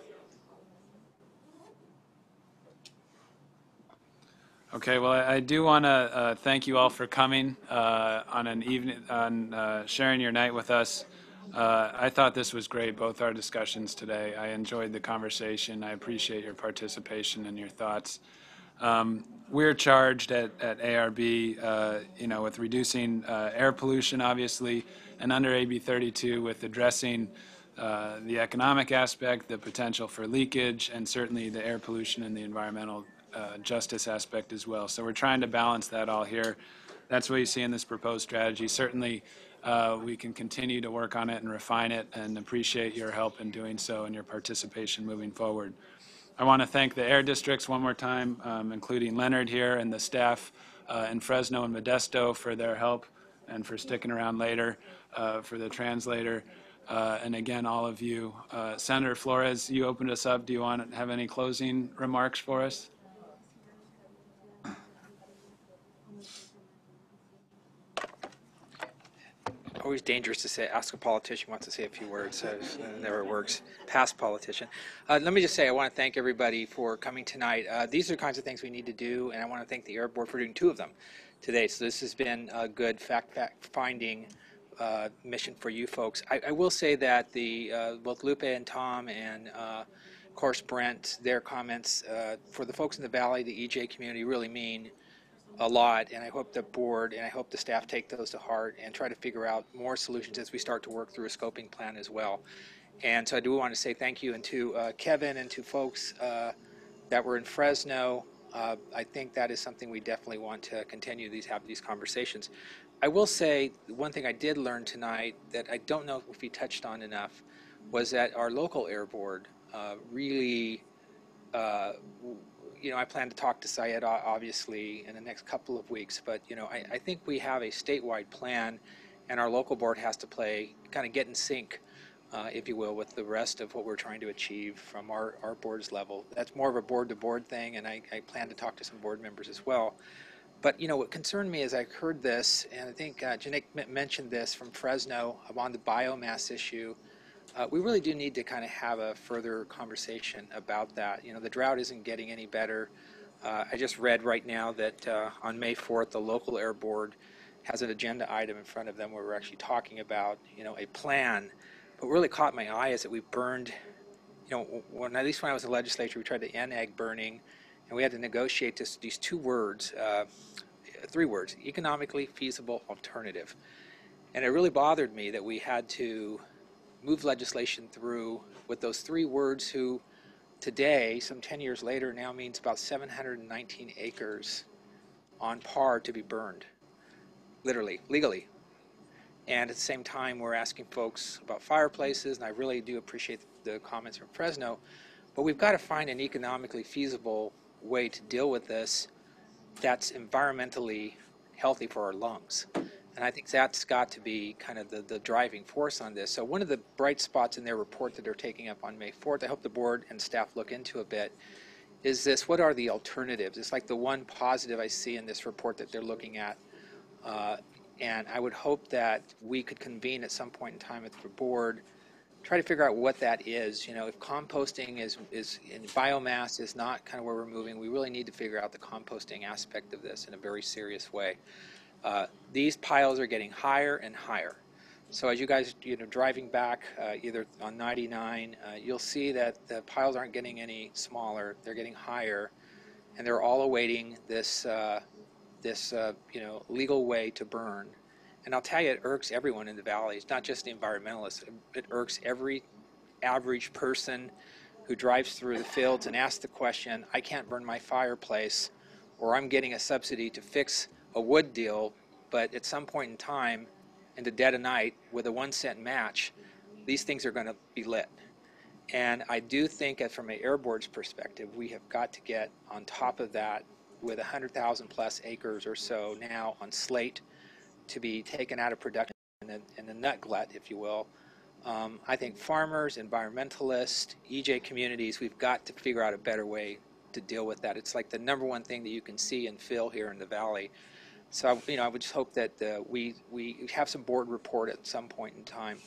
Okay, well, I do want to thank you all for coming on an evening, on sharing your night with us. I thought this was great, both our discussions today. I enjoyed the conversation. I appreciate your participation and your thoughts. We're charged at ARB, with reducing air pollution, obviously, and under AB 32 with addressing the economic aspect, the potential for leakage, and certainly the air pollution and the environmental justice aspect as well. So we're trying to balance that all here. That's what you see in this proposed strategy. Certainly, we can continue to work on it and refine it, and appreciate your help in doing so and your participation moving forward. I want to thank the air districts one more time, including Leonard here and the staff in Fresno and Modesto for their help and for sticking around later for the translator. And again, all of you. Senator Flores, you opened us up. Do you want to have any closing remarks for us? Always dangerous to say, ask a politician wants to say a few words, so it never works. Past politician. Let me just say, I want to thank everybody for coming tonight. These are the kinds of things we need to do, and I want to thank the Air Board for doing 2 of them today. So this has been a good fact-finding mission for you folks. I will say that both Lupe and Tom and of course Brent, their comments for the folks in the Valley, the EJ community really mean a lot, and I hope the board and I hope the staff take those to heart and try to figure out more solutions as we start to work through a scoping plan as well. And so I do want to say thank you, and to Kevin and to folks that were in Fresno. I think that is something we definitely want to continue have these conversations. I will say one thing I did learn tonight that I don't know if we touched on enough was that our local air board really I plan to talk to Syed obviously in the next couple of weeks, but I think we have a statewide plan, and our local board has to play, kind of get in sync, if you will, with the rest of what we're trying to achieve from our board's level. That's more of a board-to-board thing, and I plan to talk to some board members as well. But, you know, what concerned me is I heard this, and I think Janik mentioned this from Fresno on the biomass issue. We really do need to kind of have a further conversation about that. You know, the drought isn't getting any better. I just read right now that on May 4th, the local air board has an agenda item in front of them where we're actually talking about, you know, a plan. But what really caught my eye is that we've burned, you know, at least when I was in the legislature, we tried to end ag burning, and we had to negotiate these two words, three words, economically feasible alternative. And it really bothered me that we had to move legislation through with those three words who today, some 10 years later, now means about 719 acres on par to be burned, literally, legally. And at the same time, we're asking folks about fireplaces, and I really do appreciate the comments from Fresno, but we've got to find an economically feasible way to deal with this that's environmentally healthy for our lungs. And I think that's got to be kind of the driving force on this. So one of the bright spots in their report that they're taking up on May 4th, I hope the board and staff look into a bit, is this: what are the alternatives? It's like the one positive I see in this report that they're looking at. And I would hope that we could convene at some point in time with the board, try to figure out what that is. You know, if composting is in biomass is not kind of where we're moving, we really need to figure out the composting aspect of this in a very serious way. These piles are getting higher and higher. So as you guys, you know, driving back either on 99, you'll see that the piles aren't getting any smaller; they're getting higher, and they're all awaiting this you know, legal way to burn. And I'll tell you, it irks everyone in the valley. It's not just the environmentalists. It irks every average person who drives through the fields and asks the question, I can't burn my fireplace, or I'm getting a subsidy to fix a wood deal, but at some point in time, in the dead of night, with a 1-cent match, these things are going to be lit. And I do think that from an air board's perspective, we have got to get on top of that with 100,000 plus acres or so now on slate to be taken out of production in the nut glut, if you will. I think farmers, environmentalists, EJ communities, we've got to figure out a better way to deal with that. It's like the number one thing that you can see and feel here in the valley. So, you know, I would just hope that we have some board report at some point in time,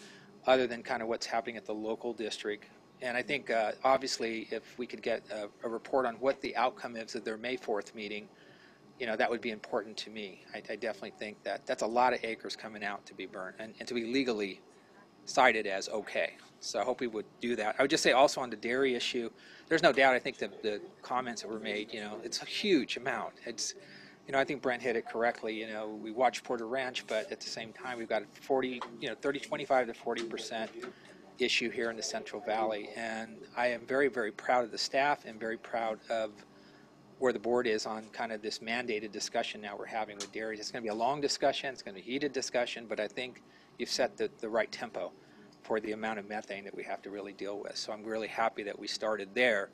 other than kind of what's happening at the local district. And I think, obviously, if we could get a report on what the outcome is of their May 4th meeting, you know, that would be important to me. I definitely think that that's a lot of acres coming out to be burned and to be legally cited as okay. So I hope we would do that. I would just say also on the dairy issue, there's no doubt, I think the comments that were made, you know, it's a huge amount. It's, you know, I think Brent hit it correctly. You know, we watch Porter Ranch, but at the same time, we've got 25 to 40% issue here in the Central Valley. And I am very, very proud of the staff and very proud of where the board is on kind of this mandated discussion now we're having with dairies. It's going to be a long discussion, it's going to be a heated discussion, but I think you've set the right tempo for the amount of methane that we have to really deal with. So I'm really happy that we started there.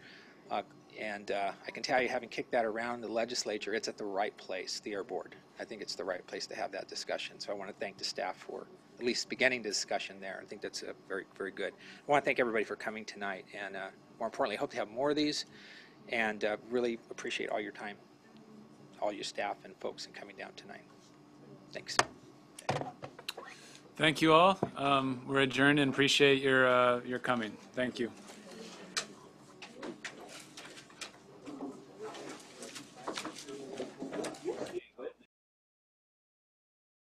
And I can tell you, having kicked that around the legislature, it's at the right place, the air board. I think it's the right place to have that discussion. So I want to thank the staff for at least beginning the discussion there. I think that's very, very good. I want to thank everybody for coming tonight. And more importantly, I hope to have more of these. And really appreciate all your time, all your staff and folks in coming down tonight. Thanks. Thank you all. We're adjourned and appreciate your coming. Thank you.